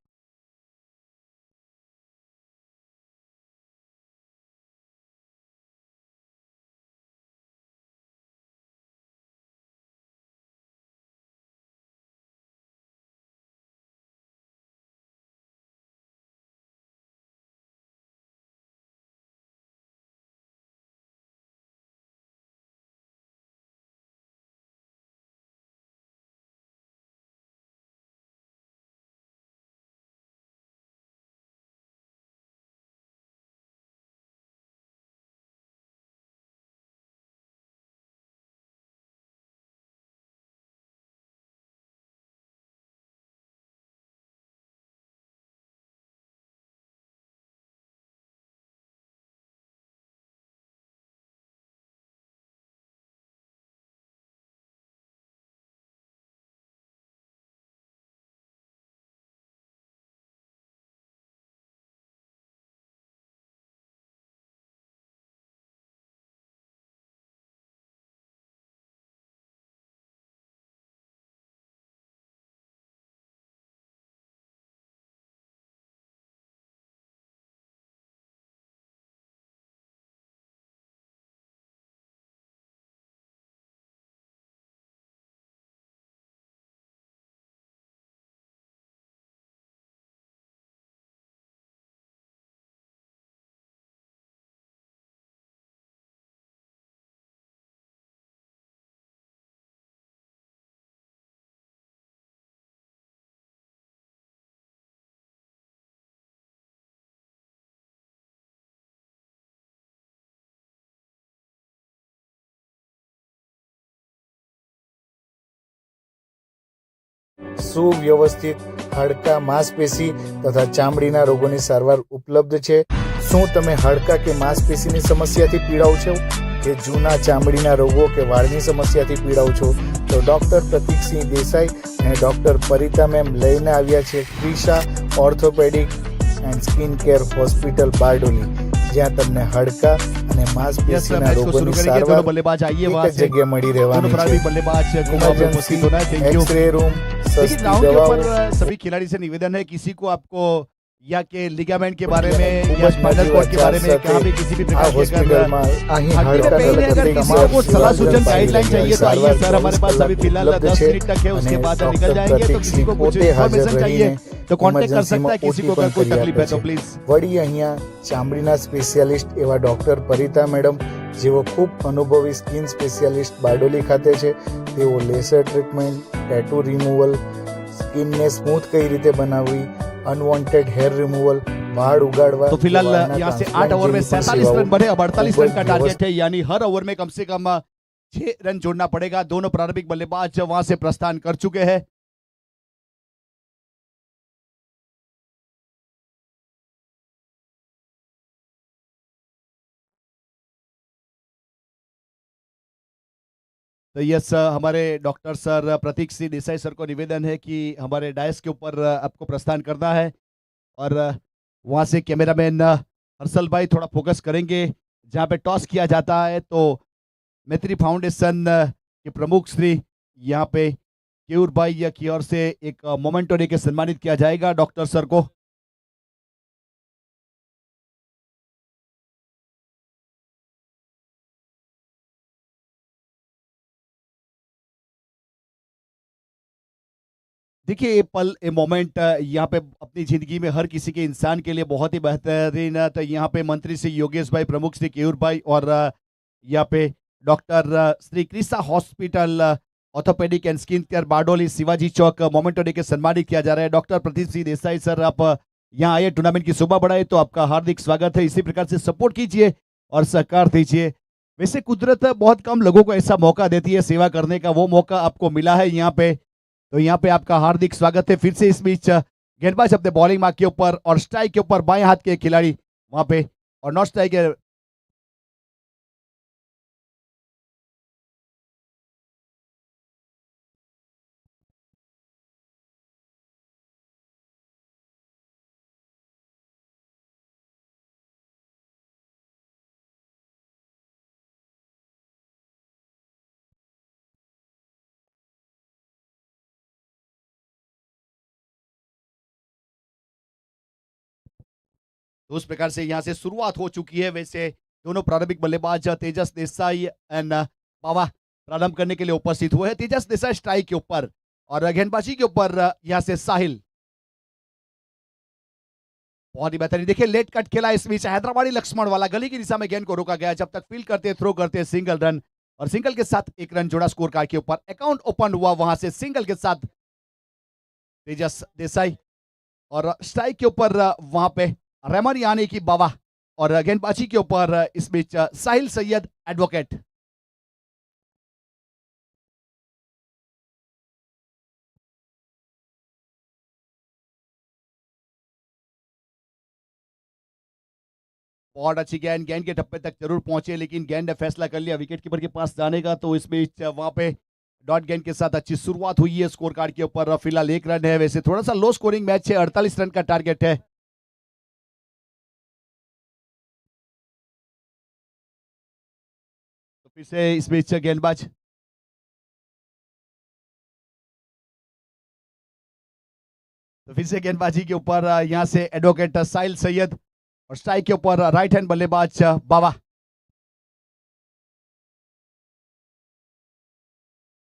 સુવ્યવસ્થિત હાડકા માંસપેશી તથા ચામડીના રોગોની સારવાર ઉપલબ્ધ છે। શું તમે હાડકા કે માંસપેશીની સમસ્યાથી પીડાઓ છો કે જૂના ચામડીના રોગો કે વાળની સમસ્યાથી પીડાઓ છો તો ડૉક્ટર પ્રતીકસિંહ દેસાઈ અને ડૉક્ટર પરિતા મેમ લઈને આવ્યા છે Krisha orthopaedic and skin care hospital Bardoli, જ્યાં તમને હાડકા અને यस सर, માંસપેશીના मैच को शुरू રોગોની करेंगे। दोनों સારવાર बल्लेबाज आइए એક वहां જ से। જગ્યાએ મળી दोनों રહેવાની છે। प्रारंभिक बल्लेबाज वहां पे उपस्थित होना है। Thank you. एक्सरे रूम, देखिए सस्ती ग्राउंड के दवाओ, ऊपर सभी खिलाड़ी से निवेदन है, किसी को आपको या के लिगामेंट के बारे में ખૂબ या જ स्पाइनल कोड के નજીવા बारे में ચાર્જ कहाँ સાથે भी किसी भी આ प्रकार की अगर હોસ્પિટલમાં અહીં हड्डी में હાડકા पेन है, अगर લગતી किसी को તમામ सलाह સેવા सूचन પાઈ गाइडलाइन રહી चाहिए છે। तो आइए सर, हमारे पास 24 अभी फिलहाल કલાક 10 ઉપલબ્ધ मिनट तक है, છે उसके અને बाद ડૉક્ટર निकल जाएंगे। तो किसी પ્રતીકસિંહ को कुछ પોતે હાજર इन्फॉर्मेशन चाहिए રહીને तो कांटेक्ट कर सकता ઇમરજન્સીમાં है, किसी ઓટી को પણ अगर कोई કરી तकलीफ આપે है तो છે। प्लीज। વળી અહીંયા ચામડીના સ્પેશિયાલિસ્ટ એવા ડૉક્ટર પરિતા મેડમ, જેઓ ખૂબ અનુભવી સ્કિન સ્પેશિયાલિસ્ટ બારડોલી ખાતે છે, તેઓ લેસર ટ્રીટમેન્ટ, ટેટુ રિમૂવલ, સ્કિનને સ્મૂથ કઈ રીતે બનાવવી, અનવોન્ટેડ હેર રિમૂવલ, વાળ ઉગાડવા, तो फिलहाल વાળના यहाँ से 8 ટ્રાન્સપ્લાન્ટ ओवर में જેવી પણ 47 સેવાઓ रन बने, अब 48 ખૂબ रन જ का टारगेट है, यानी हर ओवर में कम से कम 6 रन जोड़ना पड़ेगा। दोनों प्रारंभिक बल्लेबाज वहां से प्रस्थान कर चुके हैं। तो यस, हमारे डॉक्टर सर प्रतीक सिंह देसाई सर को निवेदन है कि हमारे डायस के ऊपर आपको प्रस्थान करना है, और वहां से कैमरामैन हर्षल भाई थोड़ा फोकस करेंगे। जहां पे टॉस किया जाता है तो मैत्री फाउंडेशन के प्रमुख श्री यहाँ पे केयूर भाई की ओर से एक मोमेंटो दे के सम्मानित किया जाएगा डॉक्टर सर को। देखिए ये पल, ये मोमेंट यहाँ पे अपनी जिंदगी में हर किसी के इंसान के लिए बहुत ही बेहतरीन है। तो यहाँ पे मंत्री श्री योगेश भाई, प्रमुख श्री केयूर भाई, और यहाँ पे doctor Shri Crysta hospital orthopaedic and skin care Bardoli Shivaji Chowk memento day के सम्मानित किया जा रहा है। डॉक्टर प्रतीक सिंह देसाई सर, आप यहाँ आए, टूर्नामेंट की शोभा बढ़ाए, तो आपका हार्दिक स्वागत है। इसी प्रकार से सपोर्ट कीजिए और सहकार दीजिए। वैसे कुदरत बहुत कम लोगों को ऐसा मौका देती है सेवा करने का, वो मौका आपको मिला है यहाँ पे। तो यहाँ पे आपका हार्दिक स्वागत है। फिर से इस बीच गेंदबाज अपने बॉलिंग मार्क के ऊपर और स्ट्राइक के ऊपर बाएं हाथ के खिलाड़ी वहां पे, और नॉट स्ट्राइक तो उस प्रकार से यहाँ से शुरुआत हो चुकी है। वैसे दोनों प्रारंभिक बल्लेबाज तेजस देसाई एंड बावा प्रारंभ करने के लिए उपस्थित हुए हैं। तेजस देसाई स्ट्राइक के ऊपर और गेंदबाजी के ऊपर यहाँ से साहिल। बहुत ही बेहतरीन, देखिए लेट कट खेला इस बीच हैदराबादी लक्ष्मण वाला, गली की दिशा में गेंद को रोका गया। जब तक फील्ड करते थ्रो करते सिंगल रन, और सिंगल के साथ एक रन जोड़ा स्कोर कार्ड के ऊपर। अकाउंट ओपन हुआ वहां से सिंगल के साथ तेजस देसाई, और स्ट्राइक के ऊपर वहां पे रेमन यानी कि बावा, और गेंदबाजी के ऊपर इस बीच साहिल सैयद एडवोकेट। बहुत अच्छी गेंद, गेंद के टप्पे तक जरूर पहुंचे, लेकिन गेंद ने फैसला कर लिया विकेट कीपर के पास जाने का। तो इस बीच वहां पे डॉट गेंद के साथ अच्छी शुरुआत हुई है स्कोर कार्ड के ऊपर। फिलहाल एक रन है, वैसे थोड़ा सा लो स्कोरिंग मैच है, 48 रन का टारगेट है। तो फिर से इस बीच गेंदबाज, तो फिर से गेंदबाजी के ऊपर यहां से एडवोकेट साहिल सैयद, और स्ट्राइक के ऊपर राइट हैंड बल्लेबाज बावा।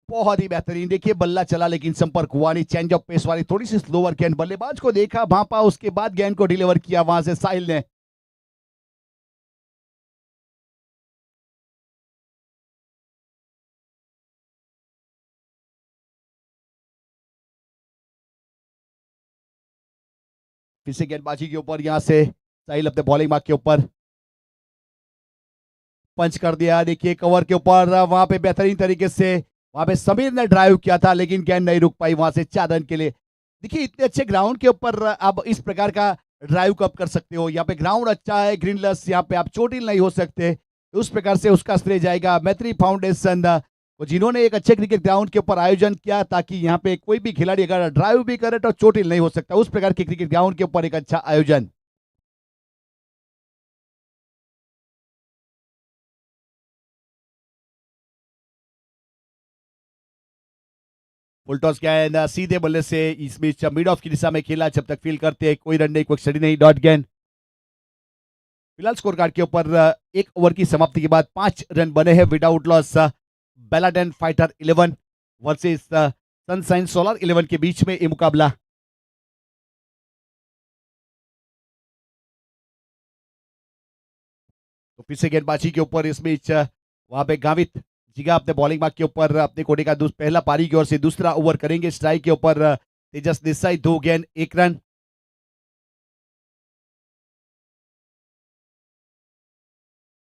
बहुत ही बेहतरीन, देखिए बल्ला चला लेकिन संपर्क हुआ नहीं। चेंज ऑफ पेस वाली थोड़ी सी स्लोअर गेंद, बल्लेबाज को देखा भापा, उसके बाद गेंद को डिलीवर किया वहां से साहिल ने। फिर से गेंदबाजी के ऊपर यहां से साहिल अपने बॉलिंग मार्क के ऊपर पंच कर दिया। देखिए कवर के ऊपर वहां पे बेहतरीन तरीके से वहां पे समीर ने ड्राइव किया था, लेकिन गेंद नहीं रुक पाई वहां से 4 रन के लिए। देखिए इतने अच्छे ग्राउंड के ऊपर आप इस प्रकार का ड्राइव कब कर सकते हो? यहाँ पे ग्राउंड अच्छा है, ग्रीनलेस, यहाँ पे आप चोटिल नहीं हो सकते। तो उस प्रकार से उसका श्रेय जाएगा मैत्री फाउंडेशन को, जिन्होंने एक अच्छे क्रिकेट ग्राउंड के ऊपर आयोजन किया, ताकि यहाँ पे कोई भी खिलाड़ी अगर ड्राइव भी करे तो चोटिल नहीं हो सकता। उस प्रकार के क्रिकेट ग्राउंड के ऊपर एक अच्छा आयोजन। फुल टॉस गेंद सीधे बल्ले से इस बीच मिड ऑफ की दिशा में खेला। जब तक फील करते हैं कोई रन नहीं, कोई स्टडी नहीं, डॉट गेंद। फिलहाल स्कोर कार्ड के ऊपर एक ओवर की समाप्ति के बाद 5 रन बने हैं विदाउट लॉस। बेलाडेन फाइटर 11 वर्सेस सनशाइन सोलर 11 के बीच में ये मुकाबला। तो फिर से गेंदबाजी के ऊपर इस बीच वहां पे गावित जिगा अपने बॉलिंग मार्क के ऊपर अपने कोटे का पहला पारी की ओर से दूसरा ओवर करेंगे। स्ट्राइक के ऊपर तेजस देसाई, 2 गेंद 1 रन।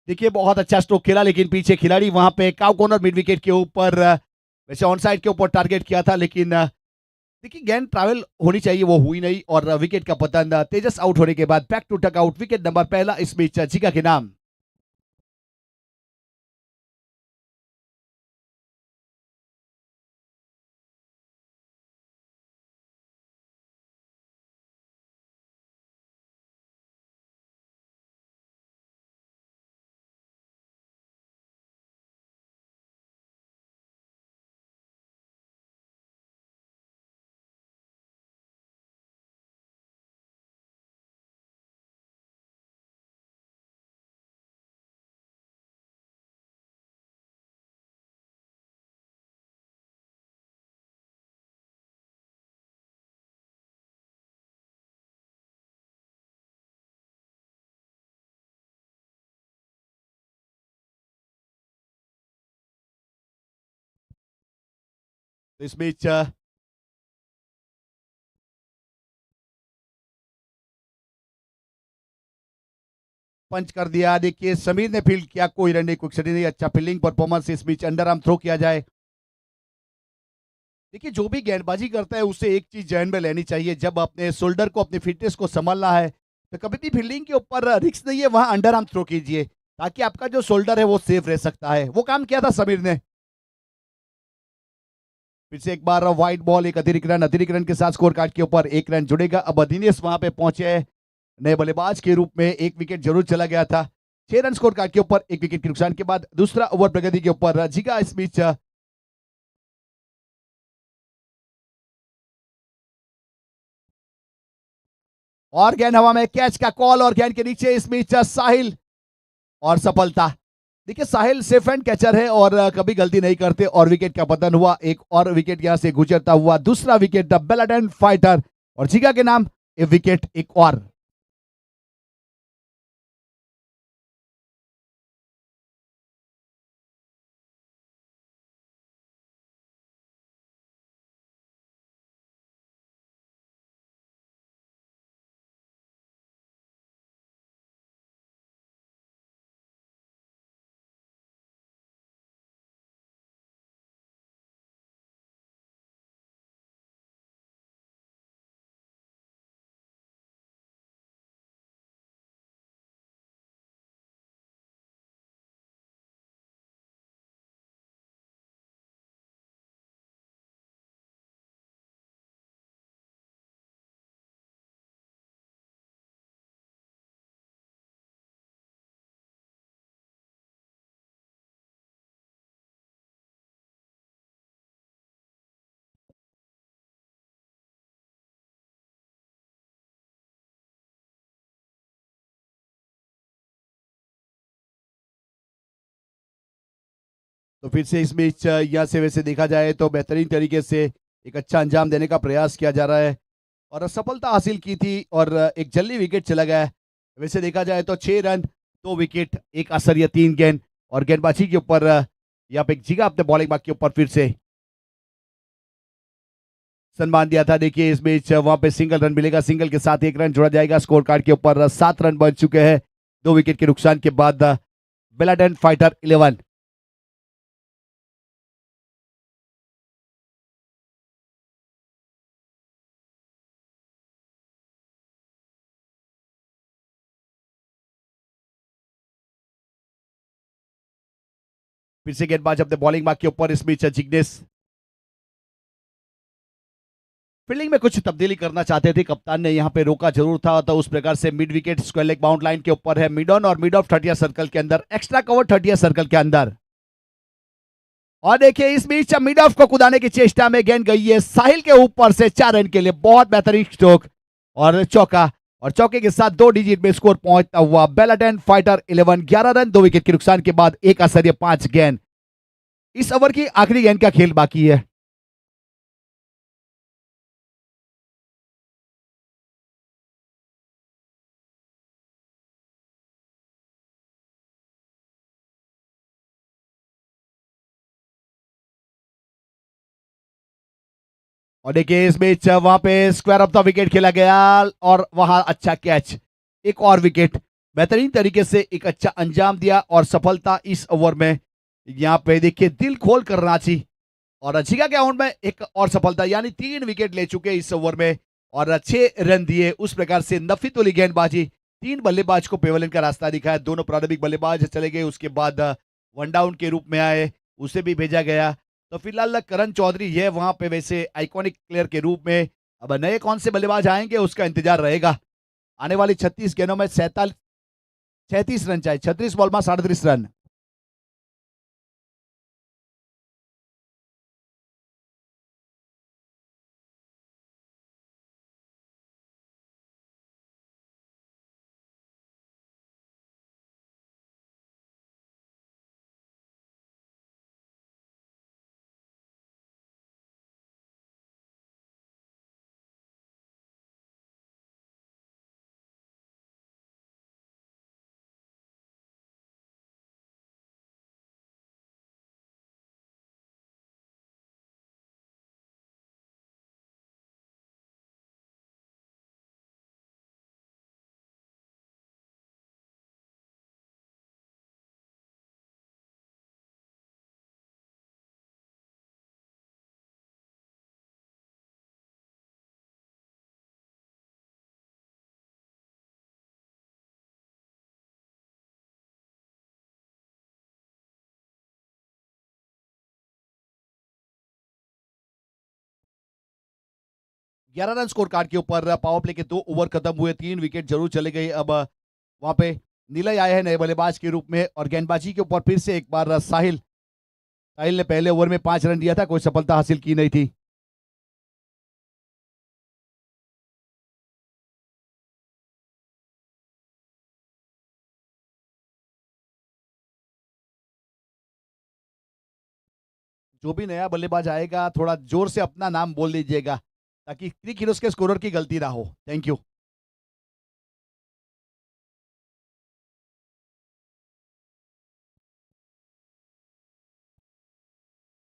देखिए बहुत अच्छा स्ट्रोक खेला, लेकिन पीछे खिलाड़ी वहां पे काउ कॉर्नर मिड विकेट के ऊपर वैसे ऑन साइड के ऊपर टारगेट किया था, लेकिन देखिए गेंद ट्रैवल होनी चाहिए, वो हुई नहीं, और विकेट का पतन। तेजस आउट होने के बाद बैक टू टक आउट, विकेट नंबर पहला इस बीच जिगा के नाम। तो इस बीच पंच कर दिया। देखिए समीर ने फील्ड किया, कोई रन नहीं, कोई नहीं, अच्छा फील्डिंग परफॉर्मेंस। इस बीच अंडर आर्म थ्रो किया जाए। देखिए जो भी गेंदबाजी करता है उसे एक चीज जहन में लेनी चाहिए, जब अपने शोल्डर को, अपनी फिटनेस को संभालना है, तो कभी भी फील्डिंग के ऊपर रिस्क नहीं है, वहां अंडर आर्म थ्रो कीजिए, ताकि आपका जो शोल्डर है वो सेफ रह सकता है। वो काम किया था समीर ने। फिर से एक बार वाइड बॉल, एक अतिरिक्त रन, अतिरिक्त रन के साथ स्कोर कार्ड के ऊपर 1 रन जुड़ेगा। अब दिनेश वहां पे पहुंचे नए बल्लेबाज के रूप में, 1 विकेट जरूर चला गया था। 6 रन स्कोर कार्ड के ऊपर 1 विकेट के नुकसान के बाद दूसरा ओवर प्रगति के ऊपर जिगा इस बीच और गेंद हवा में, कैच का कॉल और गेंद के नीचे इस बीच साहिल और सफलता। देखिए साहिल सेफ एंड कैचर है और कभी गलती नहीं करते और विकेट का पतन हुआ। एक और विकेट यहां से गुजरता हुआ, दूसरा विकेट द बेलाडेन फाइटर और जिगा के नाम एक विकेट एक और। तो फिर से इस मैच यहाँ से वैसे देखा जाए तो बेहतरीन तरीके से एक अच्छा अंजाम देने का प्रयास किया जा रहा है और सफलता हासिल की थी और एक जल्दी विकेट चला गया है। वैसे देखा जाए तो 6 रन 2 विकेट एक असर 3 गेंद और गेंदबाजी के ऊपर यहाँ पे एक जिगा अपने बॉलिंग बाग के ऊपर फिर से सम्मान दिया था। देखिए इस मैच वहां पे सिंगल रन मिलेगा, सिंगल के साथ 1 रन जोड़ा जाएगा। स्कोर कार्ड के ऊपर 7 रन बन चुके हैं 2 विकेट के नुकसान के बाद। बेलाडेन फाइटर 11। फिर से गेंदबाज अपने बॉलिंग मार्क के ऊपर इस बीच जिग्नेश फील्डिंग में कुछ तब्दीली करना चाहते थे, कप्तान ने यहां पे रोका जरूर था। तो उस प्रकार से mid wicket square leg bound line के ऊपर है मिड ऑन और मिड ऑफ 30 सर्कल के अंदर, एक्स्ट्रा कवर 30 सर्कल के अंदर। और देखिए इस बीच मिड ऑफ को कुदाने की चेष्टा में गेंद गई है साहिल के ऊपर से 4 रन के लिए, बहुत बेहतरीन स्ट्रोक और चौका और चौके के साथ 2 डिजिट में स्कोर पहुंचता हुआ बेलाडेन फाइटर 11। 11 रन 2 विकेट के नुकसान के बाद एक असर 5 गेंद। इस ओवर की आखिरी गेंद का खेल बाकी है। और देखिए इस बीच वहां पे स्क्वायर ऑफ द विकेट खेला गया और वहां अच्छा कैच, एक और विकेट। बेहतरीन तरीके से एक अच्छा अंजाम दिया और सफलता इस ओवर में। यहाँ पे देखिए दिल खोल कर रांची और जिगा के आउट में एक और सफलता, यानी 3 विकेट ले चुके इस ओवर में और 6 रन दिए। उस प्रकार से नफीतुली गेंदबाजी, 3 बल्लेबाज को पेवलियन का रास्ता दिखाया। दोनों प्रारंभिक बल्लेबाज चले गए, उसके बाद वन डाउन के रूप में आए, उसे भी भेजा गया। तो फिलहाल करण चौधरी है वहां पे वैसे आइकॉनिक प्लेयर के रूप में। अब नए कौन से बल्लेबाज आएंगे उसका इंतजार रहेगा। आने वाली 36 गेंदों में 37 रन चाहिए, 36 बॉल में 37 रन। ग्यारह रन स्कोर कार्ड के ऊपर पावर प्ले के 2 ओवर खत्म हुए, 3 विकेट जरूर चले गए। अब वहां पे नीलय आए हैं नए बल्लेबाज के रूप में और गेंदबाजी के ऊपर फिर से एक बार साहिल। साहिल ने पहले ओवर में 5 रन दिया था, कोई सफलता हासिल की नहीं थी। जो भी नया बल्लेबाज आएगा थोड़ा जोर से अपना नाम बोल दीजिएगा ताकि क्रिक हीरोज के स्कोरर की गलती ना हो। Thank you.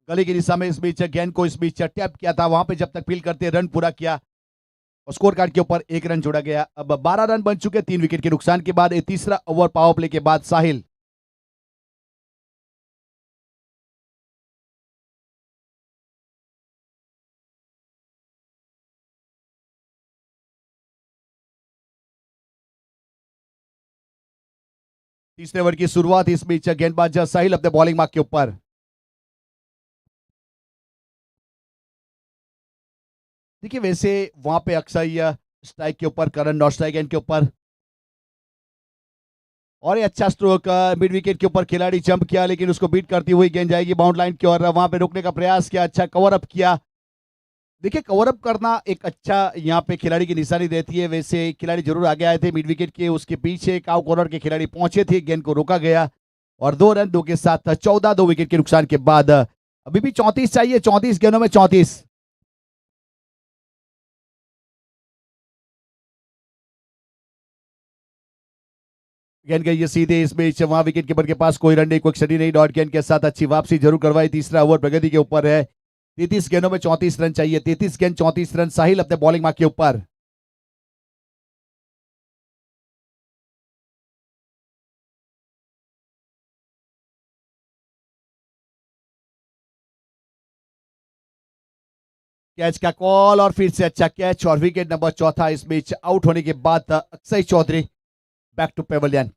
गली की दिशा में इस बीच गेंद को इस बीच टैप किया था, वहां पे जब तक फील करते रन पूरा किया और स्कोर कार्ड के ऊपर एक रन जोड़ा गया। अब 12 रन बन चुके 3 विकेट के नुकसान के बाद। तीसरा ओवर पावर प्ले के बाद साहिल तीसरे ओवर की शुरुआत इस बीच गेंदबाज साहिल अपने बॉलिंग मार्क के ऊपर। देखिए वैसे वहां पे अक्सर स्ट्राइक के ऊपर करण नॉट स्ट्राइक एंड के ऊपर और ये अच्छा स्ट्रोक मिड विकेट के ऊपर खिलाड़ी जंप किया लेकिन उसको बीट करती हुई गेंद जाएगी बाउंड लाइन की ओर। वहां पे रोकने का प्रयास किया, अच्छा कवर अप किया। देखिए कवर अप करना एक अच्छा यहाँ पे खिलाड़ी की निशानी देती है। वैसे खिलाड़ी जरूर आगे आए थे मिड विकेट के, उसके पीछे काउ कॉर्नर के खिलाड़ी पहुंचे थे, गेंद को रोका गया और 2 रन 2 के साथ 14 2 विकेट के नुकसान के बाद अभी भी 34 चाहिए, 34 गेंदों में 34। गेंद गई ये सीधे इस बीच, वहां विकेट कीपर के पास कोई रन नहीं, कोई क्षति नहीं। डॉट गेंद के साथ अच्छी वापसी जरूर करवाई। तीसरा ओवर प्रगति के ऊपर है। 33 गेंदों में 34 रन चाहिए, 33 गेंद 34 रन। साहिल अपने बॉलिंग मार्क के ऊपर। कैच का कॉल और फिर से अच्छा कैच और विकेट नंबर चौथा इस बीच आउट होने के बाद Akshay Chaudhary back to pavilion.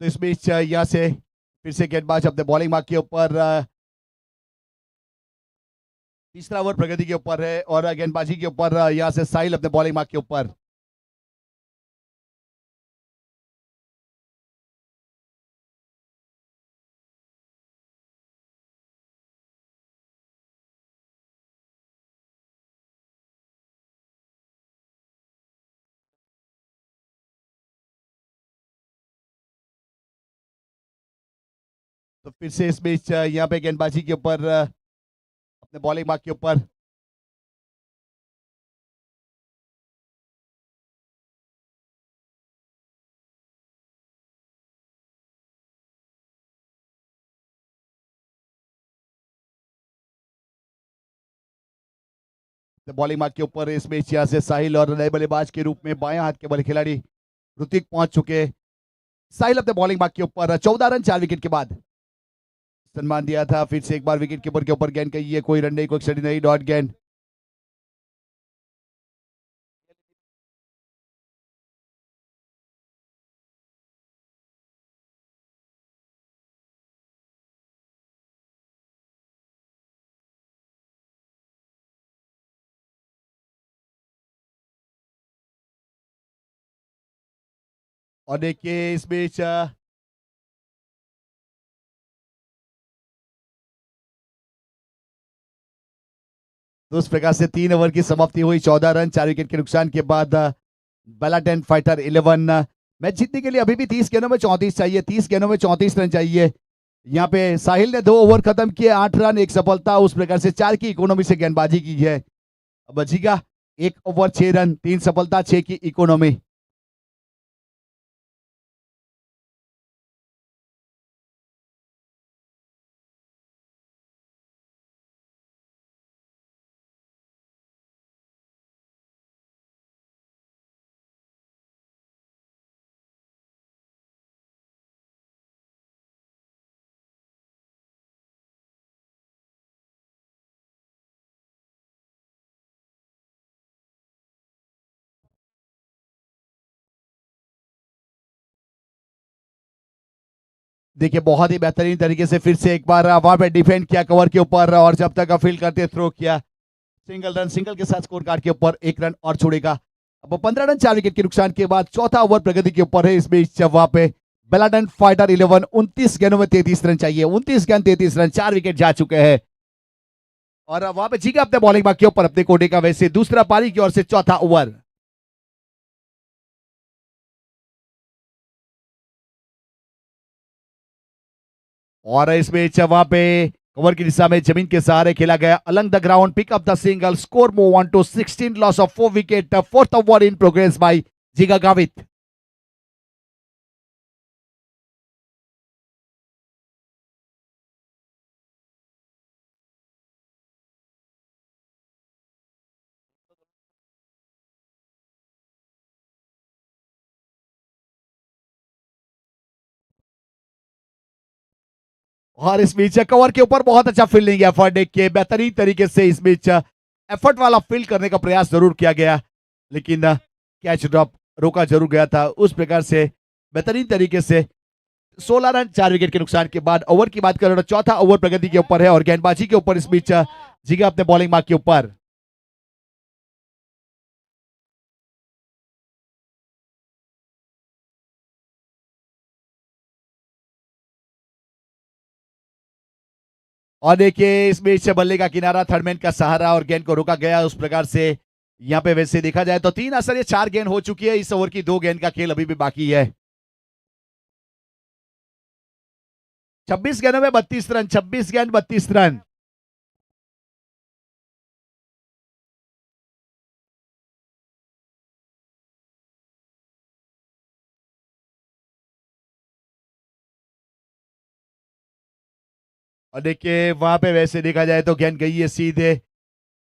तो इस बीच यहाँ से फिर से गेंदबाज अपने बॉलिंग मार्क के ऊपर। तीसरा ओवर प्रगति के ऊपर है और गेंदबाजी के ऊपर यहाँ से साहिल अपने बॉलिंग मार्क के ऊपर। तो फिर से इस बीच यहाँ पे गेंदबाजी के ऊपर अपने बॉलिंग मार्क के ऊपर। बॉलिंग मार्क के ऊपर इस बीच यहाँ से साहिल और नए बल्लेबाज के रूप में बाएं हाथ के बल्ले खिलाड़ी ऋतिक पहुंच चुके। साहिल अपने बॉलिंग मार्क के ऊपर 14 रन 4 विकेट के बाद। सम्मान दिया था फिर से एक बार विकेट कीपर के ऊपर गेंद कही है, कोई रन नहीं, कोई क्षति नहीं। डॉट गेंद और देखिए इस बीच तो उस प्रकार से 3 ओवर की समाप्ति हुई, 14 रन 4 विकेट के नुकसान के बाद। बेलाटेन फाइटर 11 मैच जीतने के लिए अभी भी 30 गेंदों में 34 चाहिए, 30 गेंदों में 34 रन चाहिए। यहाँ पे साहिल ने 2 ओवर खत्म किए, 8 रन 1 सफलता, उस प्रकार से 4 की इकोनॉमी से गेंदबाजी की है। अब बचेगा 1 ओवर 6 रन, 3 सफलता, 6 की इकोनॉमी। देखिए बहुत ही बेहतरीन तरीके से फिर से एक बार वहां पे डिफेंड किया कवर के ऊपर और जब तक फील्ड करते थ्रो किया। सिंगल रन, सिंगल के साथ स्कोर कार्ड के ऊपर एक रन और छोड़ेगा। अब 15 रन 4 विकेट के नुकसान के बाद चौथा ओवर प्रगति के ऊपर है। इस बीच वहां पे बेलाडन फाइटर 11 29 गेंदों में 33 रन चाहिए। 29 गेंद 33 रन, 4 विकेट जा चुके हैं और वहां पे जीगा अपने बॉलिंग मार्क के ऊपर अपने कोटे का वैसे दूसरा पारी की ओर से चौथा ओवर। और इस बीच वहां पे कवर की दिशा में जमीन के सहारे खेला गया along the ground pick up the single score move on to 16 loss of 4 wicket fourth over in progress by Jiga Gavit. और इस बीच कवर के ऊपर बहुत अच्छा फील्डिंग एफर्ट देखिए बेहतरीन तरीके से इस बीच एफर्ट वाला फील्ड करने का प्रयास जरूर किया गया लेकिन कैच ड्रॉप रोका जरूर गया था उस प्रकार से बेहतरीन तरीके से 16 रन 4 विकेट के नुकसान के बाद ओवर की बात करें तो चौथा ओवर प्रगति के ऊपर है और गेंदबाजी के ऊपर इस बीच जिगा अपने बॉलिंग मार्क के ऊपर। और देखिए इस बीच बल्ले का किनारा थर्डमैन का सहारा और गेंद को रोका गया उस प्रकार से यहाँ पे वैसे देखा जाए तो 3 असर ये 4 गेंद हो चुकी है। इस ओवर की 2 गेंद का खेल अभी भी बाकी है। 26 गेंदों में 32 रन, 26 गेंद 32 रन। और देखिए वहां पे वैसे देखा जाए तो गेंद गई है सीधे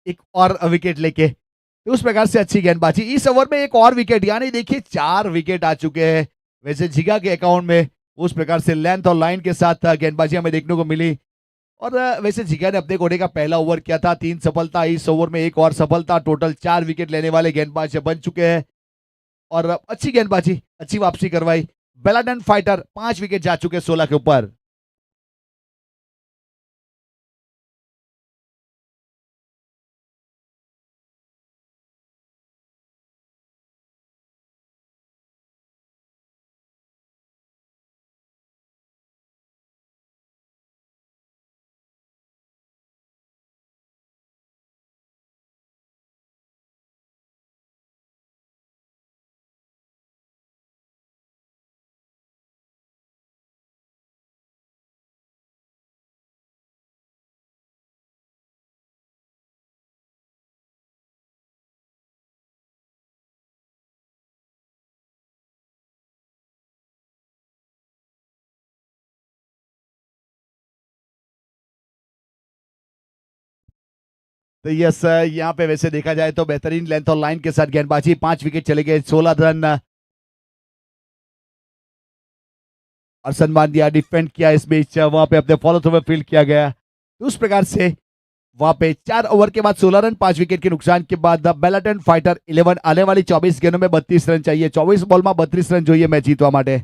एक और विकेट लेके तो उस प्रकार से अच्छी गेंदबाजी इस ओवर में एक और विकेट यानी देखिए 4 विकेट आ चुके हैं वैसे जिगा के अकाउंट में। उस प्रकार से लेंथ और लाइन के साथ गेंदबाजी हमें देखने को मिली और वैसे जिगा ने अपने कोटे का पहला ओवर किया था 3 सफलता। इस ओवर में एक और सफलता, टोटल 4 विकेट लेने वाले गेंदबाज बन चुके हैं और अच्छी गेंदबाजी, अच्छी वापसी करवाई। बेलाडन फाइटर 5 विकेट जा चुके 16 के ऊपर। तो यस यहाँ पे वैसे देखा जाए तो बेहतरीन लेंथ और लाइन के साथ गेंदबाजी, 5 विकेट चले गए 16 रन और सम्मान दिया, डिफेंड किया। इस बीच वहां पे अपने फॉलो थ्रू में फील्ड किया गया तो उस प्रकार से वहां पे 4 ओवर के बाद 16 रन 5 विकेट के नुकसान के बाद बेलाटन फाइटर 11 आने वाली 24 गेंदों में 32 रन चाहिए। 24 बॉल में 32 रन જોઈએ मैच जीतवा માટે।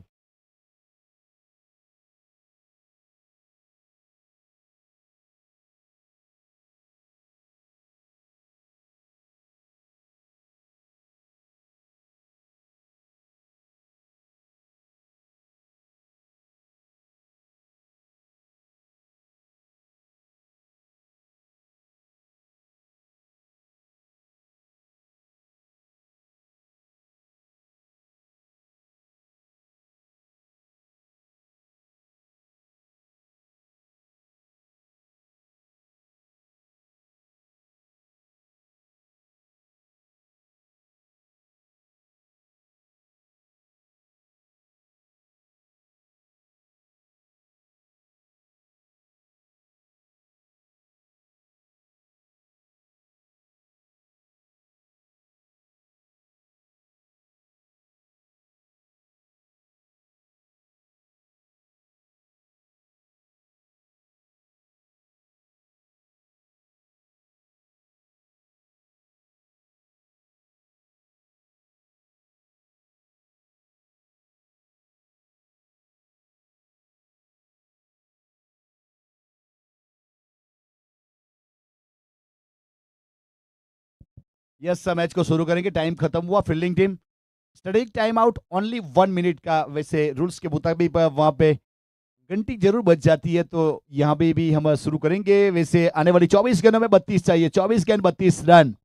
यस, मैच को शुरू करेंगे। टाइम खत्म हुआ। Fielding team studying time out only 1 minute का, वैसे रूल्स के मुताबिक वहां पे घंटी जरूर बच जाती है, तो यहाँ पे भी हम शुरू करेंगे। वैसे आने वाली 24 गेंदों में 32 चाहिए। 24 गेंद 32 रन।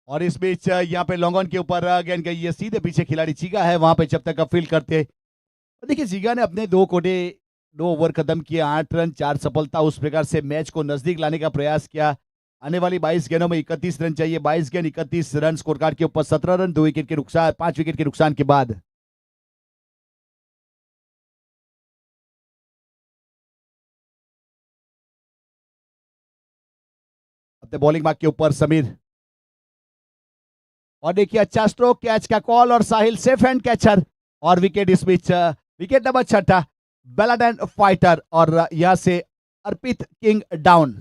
और इस बीच यहाँ पे लॉन्ग ऑन के ऊपर गेंद गई है सीधे पीछे। खिलाड़ी चीगा है वहां पे जब तक फील्ड करते। और देखिए चीगा ने अपने 2 ओवर खत्म किए, 8 रन 4 सफलता। उस प्रकार से मैच को नजदीक लाने का प्रयास किया। आने वाली 22 गेंदों में 31 रन चाहिए। 22 गेंद 31 रन। स्कोर कार्ड के ऊपर 17 रन, 2 विकेट के नुकसान, 5 विकेट के नुकसान के बाद। अपने बॉलिंग मार्क के ऊपर समीर। और देखिए अच्छा स्ट्रोक, कैच का कॉल और साहिल सेफ हैंड कैचर। और विकेट इस बीच विकेट नंबर 6 बेलाडन फाइटर। और यहां से अर्पित किंग डाउन।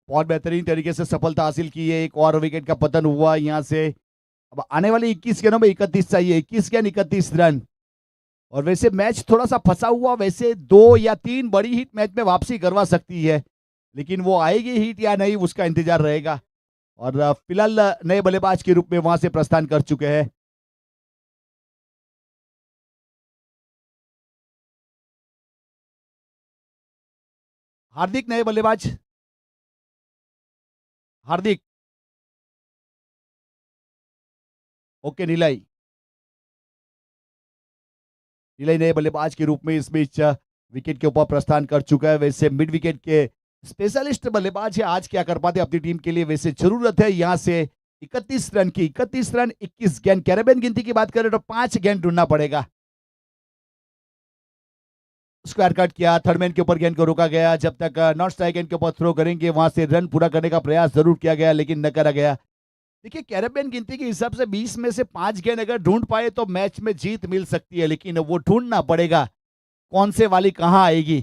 बहुत बेहतरीन तरीके से सफलता हासिल की है। एक और विकेट का पतन हुआ यहां से। अब आने वाली 21 गेंदों में 31 चाहिए। 21 गेंद 31 रन। और वैसे मैच थोड़ा सा फंसा हुआ, वैसे 2 या 3 बड़ी हिट मैच में वापसी करवा सकती है, लेकिन वो आएगी हिट या नहीं उसका इंतजार रहेगा। और फिलहाल नए बल्लेबाज के रूप में वहां से प्रस्थान कर चुके हैं। हार्दिक नए बल्लेबाज। हार्दिक। ओके नीलाई। नीलाई नए बल्लेबाज के रूप में इस बीच विकेट के ऊपर प्रस्थान कर चुका है। वैसे मिड विकेट के स्पेशलिस्ट बल्लेबाज है, आज क्या कर पाते अपनी टीम के लिए। वैसे जरूरत है यहां से 31 रन की। 31 रन 21 गेंद। कैरेबियन गिनती की बात करें तो 5 गेंद ढूंढना पड़ेगा। स्क्वायर कट किया। थर्ड मैन के ऊपर गेंद को रोका गया। जब तक नॉट स्ट्राइक गेंद के ऊपर थ्रो करेंगे वहां से रन पूरा करने का प्रयास जरूर किया गया, लेकिन न करा गया। देखिए कैरेबियन गिनती के हिसाब से 20 में से 5 गेंद अगर ढूंढ पाए तो मैच में जीत मिल सकती है, लेकिन वो ढूंढना पड़ेगा कौन से वाली कहां आएगी।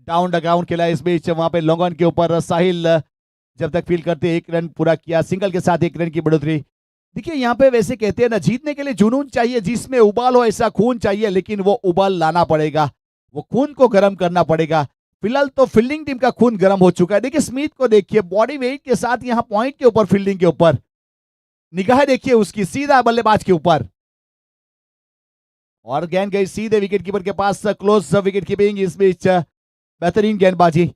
डाउन डगाउन खेला इस बीच। वहां पे लॉन्ग ऑन के ऊपर साहिल जब तक फील्ड करते 1 रन पूरा किया। सिंगल के साथ 1 रन की बढ़ोतरी। देखिए यहाँ पे वैसे कहते हैं ना, जीतने के लिए जुनून चाहिए, जिसमें उबाल हो ऐसा खून चाहिए, लेकिन वो उबाल लाना पड़ेगा। वो खून को गर्म करना पड़ेगा। फिलहाल तो फील्डिंग टीम का खून गर्म हो चुका है। देखिए स्मिथ को देखिए, बॉडी वेट के साथ यहाँ पॉइंट के ऊपर, फील्डिंग के ऊपर निगाह देखिए उसकी, सीधा बल्लेबाज के ऊपर। और गेंद गई सीधे विकेट कीपर के पास। क्लोज विकेट कीपिंग इस बीच। बेहतरीन गेंदबाजी।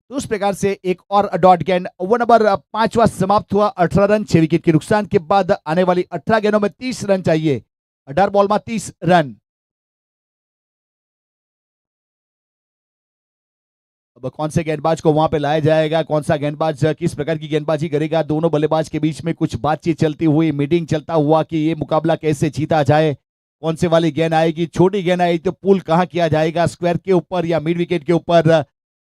तो उस प्रकार से एक और डॉट गेंद। ओवर नंबर 5वां समाप्त हुआ। 18 रन 6 विकेट के नुकसान के बाद। आने वाली 18 गेंदों में 30 रन चाहिए। 18 बॉल में 30 रन। अब कौन से गेंदबाज को वहां पे लाया जाएगा, कौन सा गेंदबाज किस प्रकार की गेंदबाजी करेगा, दोनों बल्लेबाज के बीच में कुछ बातचीत चलती हुई, मीटिंग चलता हुआ कि ये मुकाबला कैसे जीता जाए। कौन से वाली गेंद आएगी, छोटी गेंद आई तो पुल कहाँ किया जाएगा, स्क्वायर के ऊपर या मिड विकेट के ऊपर।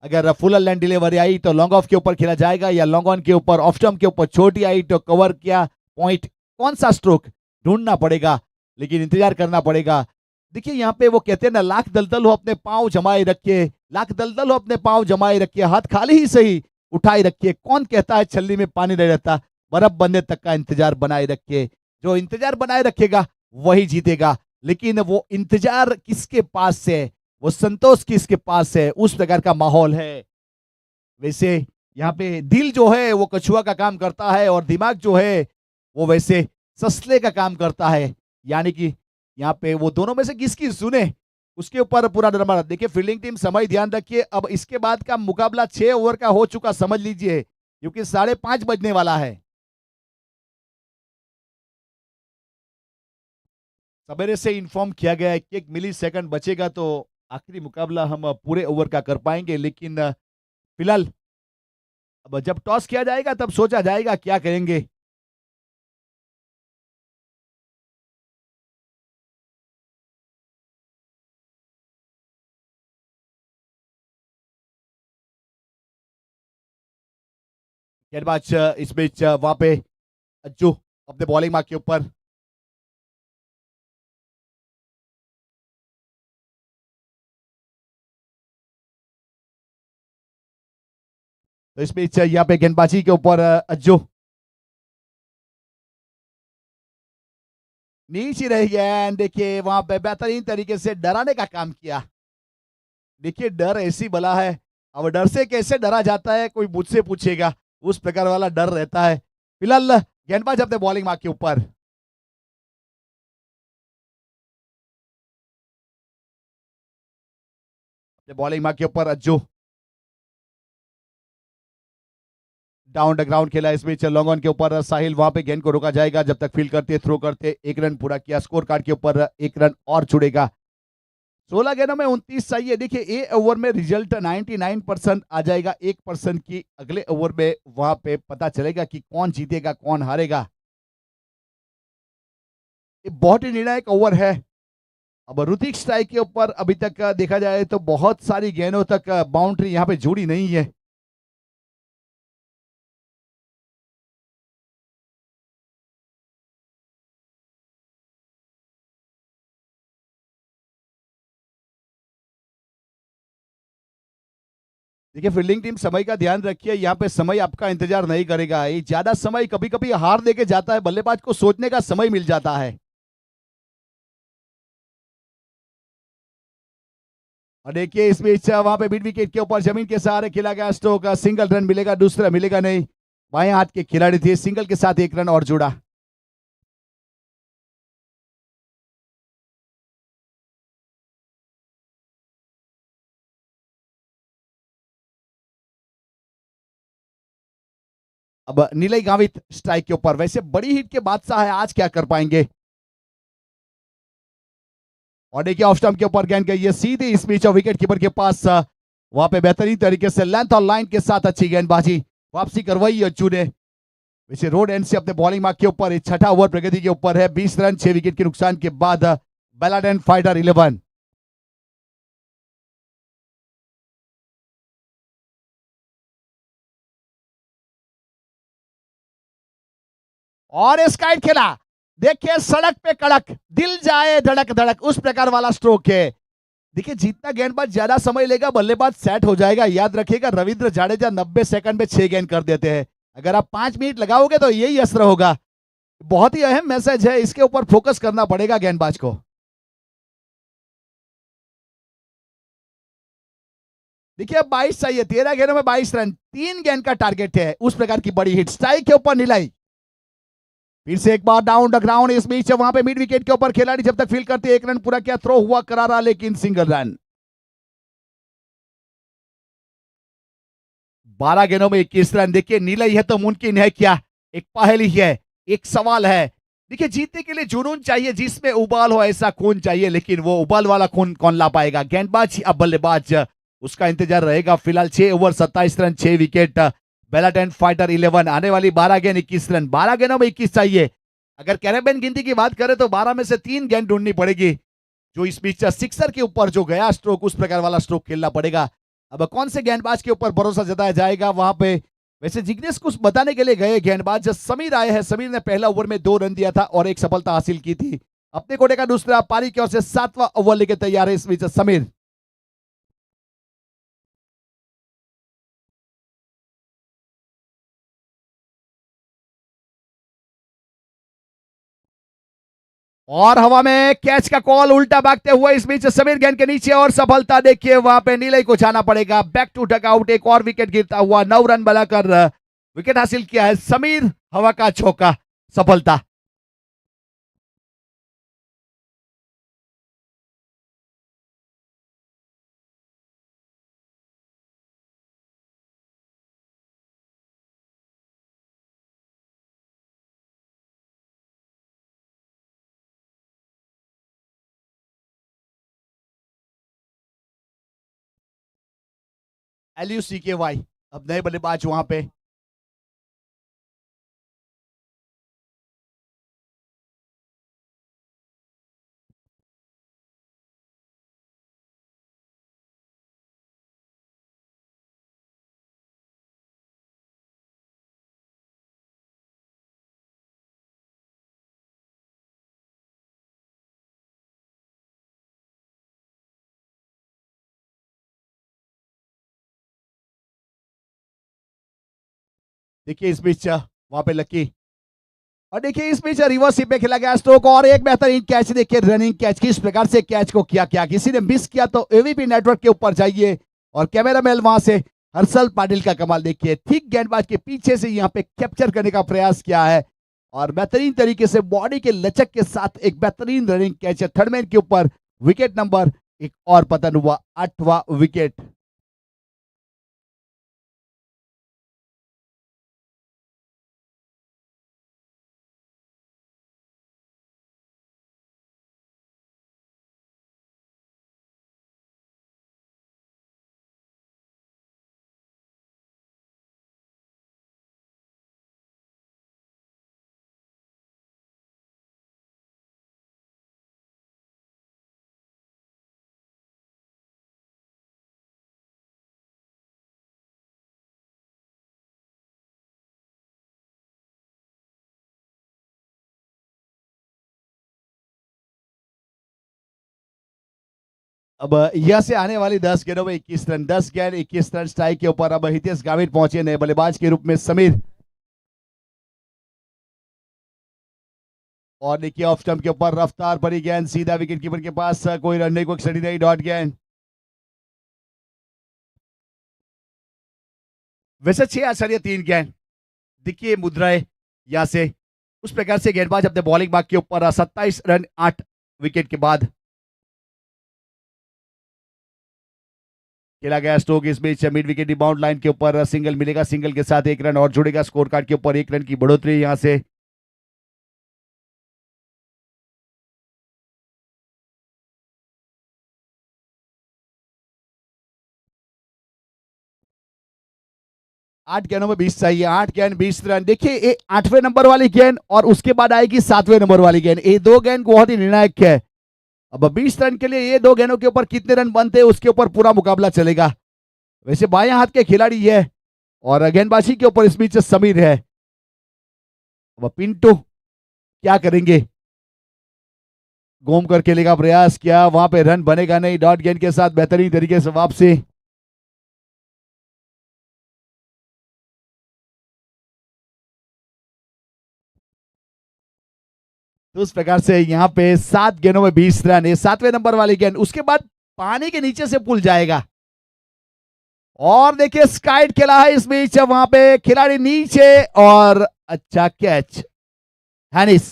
अगर फुल लेंथ डिलीवरी आई तो लॉन्ग ऑफ के ऊपर खेला जाएगा या लॉन्ग ऑन के ऊपर, ऑफ स्टंप के ऊपर छोटी आई तो कवर किया पॉइंट, कौन सा स्ट्रोक ढूंढना पड़ेगा, लेकिन इंतजार करना पड़ेगा। देखिए यहाँ पे वो कहते हैं ना, लाख दलदल हो अपने पांव जमाए रखिए, लाख दलदल हो अपने पांव जमाए रखिए, हाथ खाली ही सही उठाए रखिए। कौन कहता है छल्ली में पानी नहीं रहता, बर्फ बनने तक का इंतजार बनाए रखिए। जो इंतजार बनाए रखेगा वही जीतेगा, लेकिन वो इंतजार किसके पास है, वो संतोष किसके पास है, उस प्रकार का माहौल है। वैसे यहाँ पे दिल जो है वो कछुआ का काम करता है और दिमाग जो है वो वैसे ससले का काम करता है। यानी कि यहाँ पे वो दोनों में से किसकी सुने, उसके ऊपर पूरा निर्भर। देखिए फील्डिंग टीम समय ध्यान रखिए, अब इसके बाद का मुकाबला 6 ओवर का हो चुका समझ लीजिए, क्योंकि 5:30 बजने वाला है। सवेरे से इन्फॉर्म किया गया है कि 1 मिली सेकंड बचेगा तो आखिरी मुकाबला हम पूरे ओवर का कर पाएंगे, लेकिन फिलहाल अब जब टॉस किया जाएगा तब सोचा जाएगा क्या करेंगे। गेंदबाज इस बीच वहां पे अज्जू अपने बॉलिंग मार्क के ऊपर, तो इस बीच यहाँ पे गेंदबाजी के ऊपर अज्जू नीचे रह गया एंड देखिए वहां पे बेहतरीन तरीके से डराने का काम किया। देखिए डर ऐसी बला है, अब डर से कैसे डरा जाता है कोई मुझसे पूछेगा, उस प्रकार वाला डर रहता है। फिलहाल गेंदबाज अपने बॉलिंग मार्क के ऊपर, अपने बॉलिंग मार्क के ऊपर अज्जू डाउन द ग्राउंड खेला। इस बीच लॉन्ग ऑन के ऊपर साहिल, वहां पे गेंद को रोका जाएगा जब तक फील्ड करते थ्रो करते 1 रन पूरा किया। स्कोर कार्ड के ऊपर 1 रन और जुड़ेगा। 16 गेंदों में 29 चाहिए। देखिए ए ओवर में रिजल्ट 99% आ जाएगा, 1% की अगले ओवर में वहां पे पता चलेगा कि कौन जीतेगा कौन हारेगा। ये बहुत ही निर्णायक ओवर है। अब ऋतिक स्ट्राइक के ऊपर अभी तक देखा जाए तो बहुत सारी गेंदों तक बाउंड्री यहाँ पे जुड़ी नहीं है। देखिए फील्डिंग टीम समय का ध्यान रखिए, यहाँ पे समय आपका इंतजार नहीं करेगा। ये ज्यादा समय कभी कभी हार देके जाता है, बल्लेबाज को सोचने का समय मिल जाता है। और देखिए इस बीच वहां पे मिड विकेट के ऊपर जमीन के सहारे खेला गया स्ट्रोक, सिंगल रन मिलेगा, दूसरा मिलेगा नहीं। बाएं हाथ के खिलाड़ी थे, सिंगल के साथ 1 रन और जुड़ा। अब नीलय गावित स्ट्राइक के ऊपर, वैसे बड़ी हिट के बादशाह है, आज क्या कर पाएंगे। और देखिए ऑफ स्टंप के ऊपर गेंद गई है सीधे इस बीच विकेट कीपर के पास। वहां पे बेहतरीन तरीके से लेंथ और लाइन के साथ अच्छी गेंदबाजी वापसी करवाई अज्जू ने। वैसे रोड एंड से अपने बॉलिंग मार्क के ऊपर 6ठा ओवर प्रगति के ऊपर है। 20 रन 6 विकेट के नुकसान के बाद बेलाडेन फाइटर 11। और स्काइड खेला, देखिए सड़क पे कड़क, दिल जाए धड़क धड़क, उस प्रकार वाला स्ट्रोक है। देखिए जितना गेंदबाज ज्यादा समय लेगा बल्लेबाज सेट हो जाएगा। याद रखिएगा रविंद्र जाडेजा 90 सेकंड में 6 गेंद कर देते हैं, अगर आप 5 मिनट लगाओगे तो यही असर होगा। बहुत ही अहम मैसेज है, इसके ऊपर फोकस करना पड़ेगा गेंदबाज को। देखिए 22 चाहिए, 13 गेंदों में 22 रन, 3 गेंद का टारगेट है, उस प्रकार की बड़ी हिट। स्ट्राइक के ऊपर नीलाई, फिर से एक बार डाउन द ग्राउंड। इस बीच वहां पे मिड विकेट के ऊपर खिलाड़ी जब तक फील्ड करते 1 रन पूरा किया, थ्रो हुआ करारा लेकिन सिंगल रन। 12 गेंदों में 21 रन। देखिए नीलई है तो मुमकिन है क्या, एक पहेली है, एक सवाल है। देखिए जीतने के लिए जुनून चाहिए, जिसमें उबाल हो ऐसा खून चाहिए, लेकिन वो उबाल वाला खून कौन ला पाएगा, गेंदबाज या बल्लेबाज, उसका इंतजार रहेगा। फिलहाल 6 ओवर 27 रन 6 विकेट, बेलाटेंट फाइटर 11। आने वाली 12 गेंद 21 रन, 12 गेंदों में 21 चाहिए। अगर कैरेबियन गिनती की बात करें तो 12 में से 3 गेंद ढूंढनी पड़ेगी, जो इस बीच सिक्सर के ऊपर जो गया स्ट्रोक उस प्रकार वाला स्ट्रोक खेलना पड़ेगा। अब कौन से गेंदबाज के ऊपर भरोसा जताया जाएगा वहां पे? वैसे जिग्नेश कुछ बताने के लिए गए गेंदबाज जब समीर आए हैं। समीर ने पहला ओवर में 2 रन दिया था और एक सफलता हासिल की थी। अपने कोटे का दूसरा पारी की ओर से 7वां ओवर लेके तैयार है इस बीच समीर। और हवा में कैच का कॉल, उल्टा भागते हुए इस बीच समीर गेंद के नीचे और सफलता देखिए वहां पे नीलय को जाना पड़ेगा। बैक टू डक आउट, एक और विकेट गिरता हुआ 9 रन बनाकर विकेट हासिल किया है समीर। हवा का चौका, सफलता। LUCKY अब नए बल्लेबाज वहां पे। देखिए इस बीच वहां पे लकी, और देखिए इस बीच रिवर्स स्वीप पे खेला गया स्ट्रोक और एक बेहतरीन कैच। देखिए रनिंग कैच, किस प्रकार से कैच को किया, क्या किसी ने मिस किया तो एवीपी नेटवर्क के ऊपर जाइए और कैमरा मैन वहां से हर्षल पाटिल का कमाल देखिए, ठीक गेंदबाज के पीछे से यहाँ पे कैप्चर करने का प्रयास किया है और बेहतरीन तरीके से बॉडी के लचक के साथ एक बेहतरीन रनिंग कैच है थर्ड मैन के ऊपर। विकेट नंबर एक और पतन हुआ, 8वां विकेट। अब यह से आने वाली 10 गेंदों में 21 रन, 10 गेंद 21 रन स्ट्राइक के ऊपर। अब हितेश गावित पहुंचे नए बल्लेबाज के रूप में समीर, और देखिए ऑफ स्टंप के ऊपर रफ्तार भरी गेंद सीधा विकेट कीपर के पास, कोई रन नहीं, कोई स्टडी नहीं, डॉट गेंद। वैसे 6 आचार्य 3 गेंद। देखिए मुद्राएं यहां से उस प्रकार से गेंदबाज अपने बॉलिंग भाग के ऊपर 27 रन 8 विकेट के बाद खेला गया स्ट्रोक। इस बीच मिड विकेट रिबाउंड लाइन के ऊपर सिंगल मिलेगा, सिंगल के साथ 1 रन और जुड़ेगा, स्कोर कार्ड के ऊपर 1 रन की बढ़ोतरी यहां से। आठ गेंदों में 20 चाहिए, 8 गेंद 20 रन। देखिए ये 8वें नंबर वाली गेंद और उसके बाद आएगी 7वें नंबर वाली गेंद, ये 2 गेंद बहुत ही निर्णायक है। अब 20 रन के लिए ये 2 गेंदों के ऊपर कितने रन बनते हैं उसके ऊपर पूरा मुकाबला चलेगा। वैसे बाएं हाथ के खिलाड़ी है और गेंदबाजी के ऊपर इस बीच समीर है। अब पिंटू क्या करेंगे? घूम कर खेलने का प्रयास किया, वहां पे रन बनेगा नहीं, डॉट गेंद के साथ बेहतरीन तरीके से वापसी। तो उस प्रकार से यहाँ पे 7 गेंदों में 20 रन, ये 7वें नंबर वाली गेंद, उसके बाद पानी के नीचे से पुल जाएगा। और देखिए स्काइड खेला है इस बीच, वहां पे खिलाड़ी नीचे और अच्छा कैच। हैनिस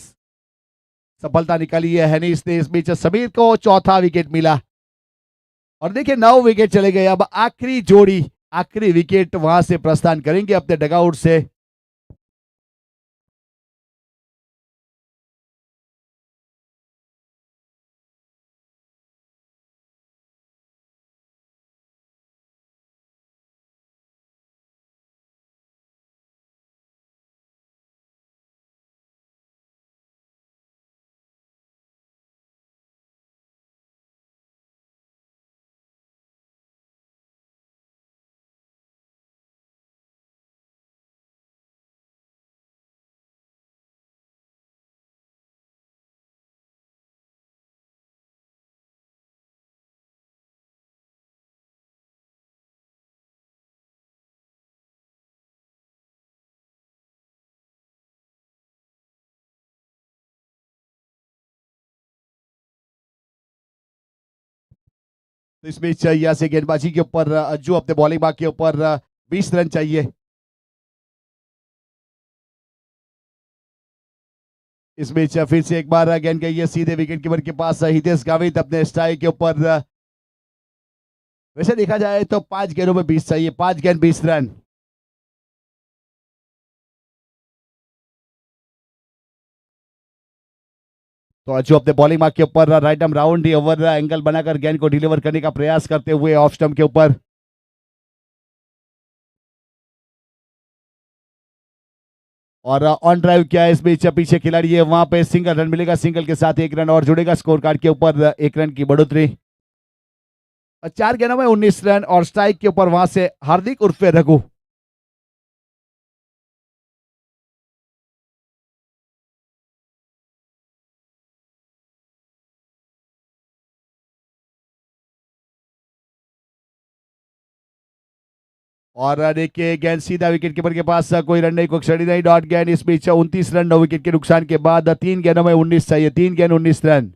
सफलता निकाली है, हैनिस ने इस बीच समीर को चौथा विकेट मिला और देखिए 9 विकेट चले गए। अब आखिरी जोड़ी, आखिरी विकेट वहां से प्रस्थान करेंगे अपने डगआउट से। तो इसमें यहाँ से गेंदबाजी के ऊपर जो अपने बॉलिंग मार्क के ऊपर 20 रन चाहिए। इस बीच फिर से एक बार गेंद गई है सीधे विकेट कीपर के पास। हितेश गावित अपने स्ट्राइक के ऊपर, वैसे देखा जाए तो 5 गेंदों में 20 चाहिए, 5 गेंद 20 रन। तो जो अपने बॉलिंग मार्क के ऊपर right arm round over angle बनाकर गेंद को डिलीवर करने का प्रयास करते हुए ऑफ स्टंप के ऊपर, और ऑन ड्राइव किया है। इस बीच पीछे खिलाड़ी है, वहां पे सिंगल रन मिलेगा, सिंगल के साथ 1 रन और जुड़ेगा स्कोर कार्ड के ऊपर, 1 रन की बढ़ोतरी। और 4 गेंदों में 19 रन और स्ट्राइक के ऊपर वहां से हार्दिक उर्फे रघु। और देखिए गेंद सीधा विकेट कीपर के पास, कोई रन नहीं, कोई क्षति नहीं, डॉट गेंद। इस बीच 29 रन 9 विकेट के नुकसान के बाद 3 गेंदों में 19 चाहिए, 3 गेंद 19 रन।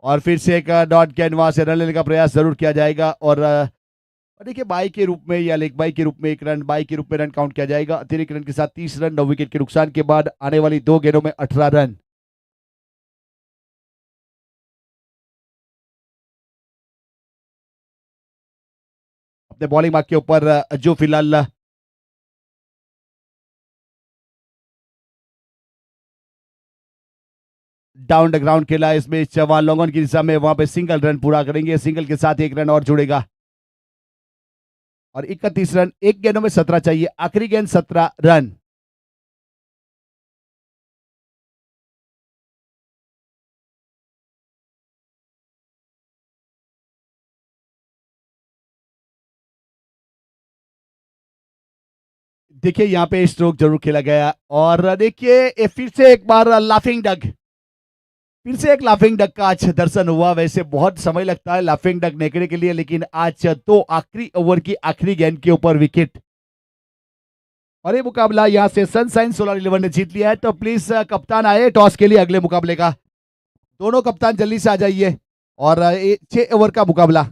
और फिर से एक डॉट गेंद, वहां से रन लेने का प्रयास जरूर किया जाएगा। और देखिए बाई के रूप में या लेग बाई के रूप में 1 रन, बाई के रूप में रन काउंट किया जाएगा। अतिरिक्त रन के साथ 30 रन 9 विकेट के नुकसान के बाद आने वाली 2 गेंदों में 18 रन। अपने बॉलिंग मार्क के ऊपर जो फिलहाल डाउन द ग्राउंड खेला, इसमें चौहान लॉन्गन की दिशा में, वहां पे सिंगल रन पूरा करेंगे, सिंगल के साथ 1 रन और जुड़ेगा। और 31 रन, 1 गेंदों में 17 चाहिए, आखिरी गेंद 17 रन। देखिए यहाँ पे स्ट्रोक जरूर खेला गया। और देखिए फिर से एक बार लाफिंग डक, फिर से एक लाफिंग डक का आज दर्शन हुआ। वैसे बहुत समय लगता है लाफिंग डक देखने के लिए, लेकिन आज तो आखिरी ओवर की आखिरी गेंद के ऊपर विकेट। और ये मुकाबला यहाँ से सनशाइन सोलर 11 ने जीत लिया है। तो प्लीज कप्तान आए टॉस के लिए अगले मुकाबले का। दोनों कप्तान जल्दी से आ जाइए। और 6 ओवर का मुकाबला।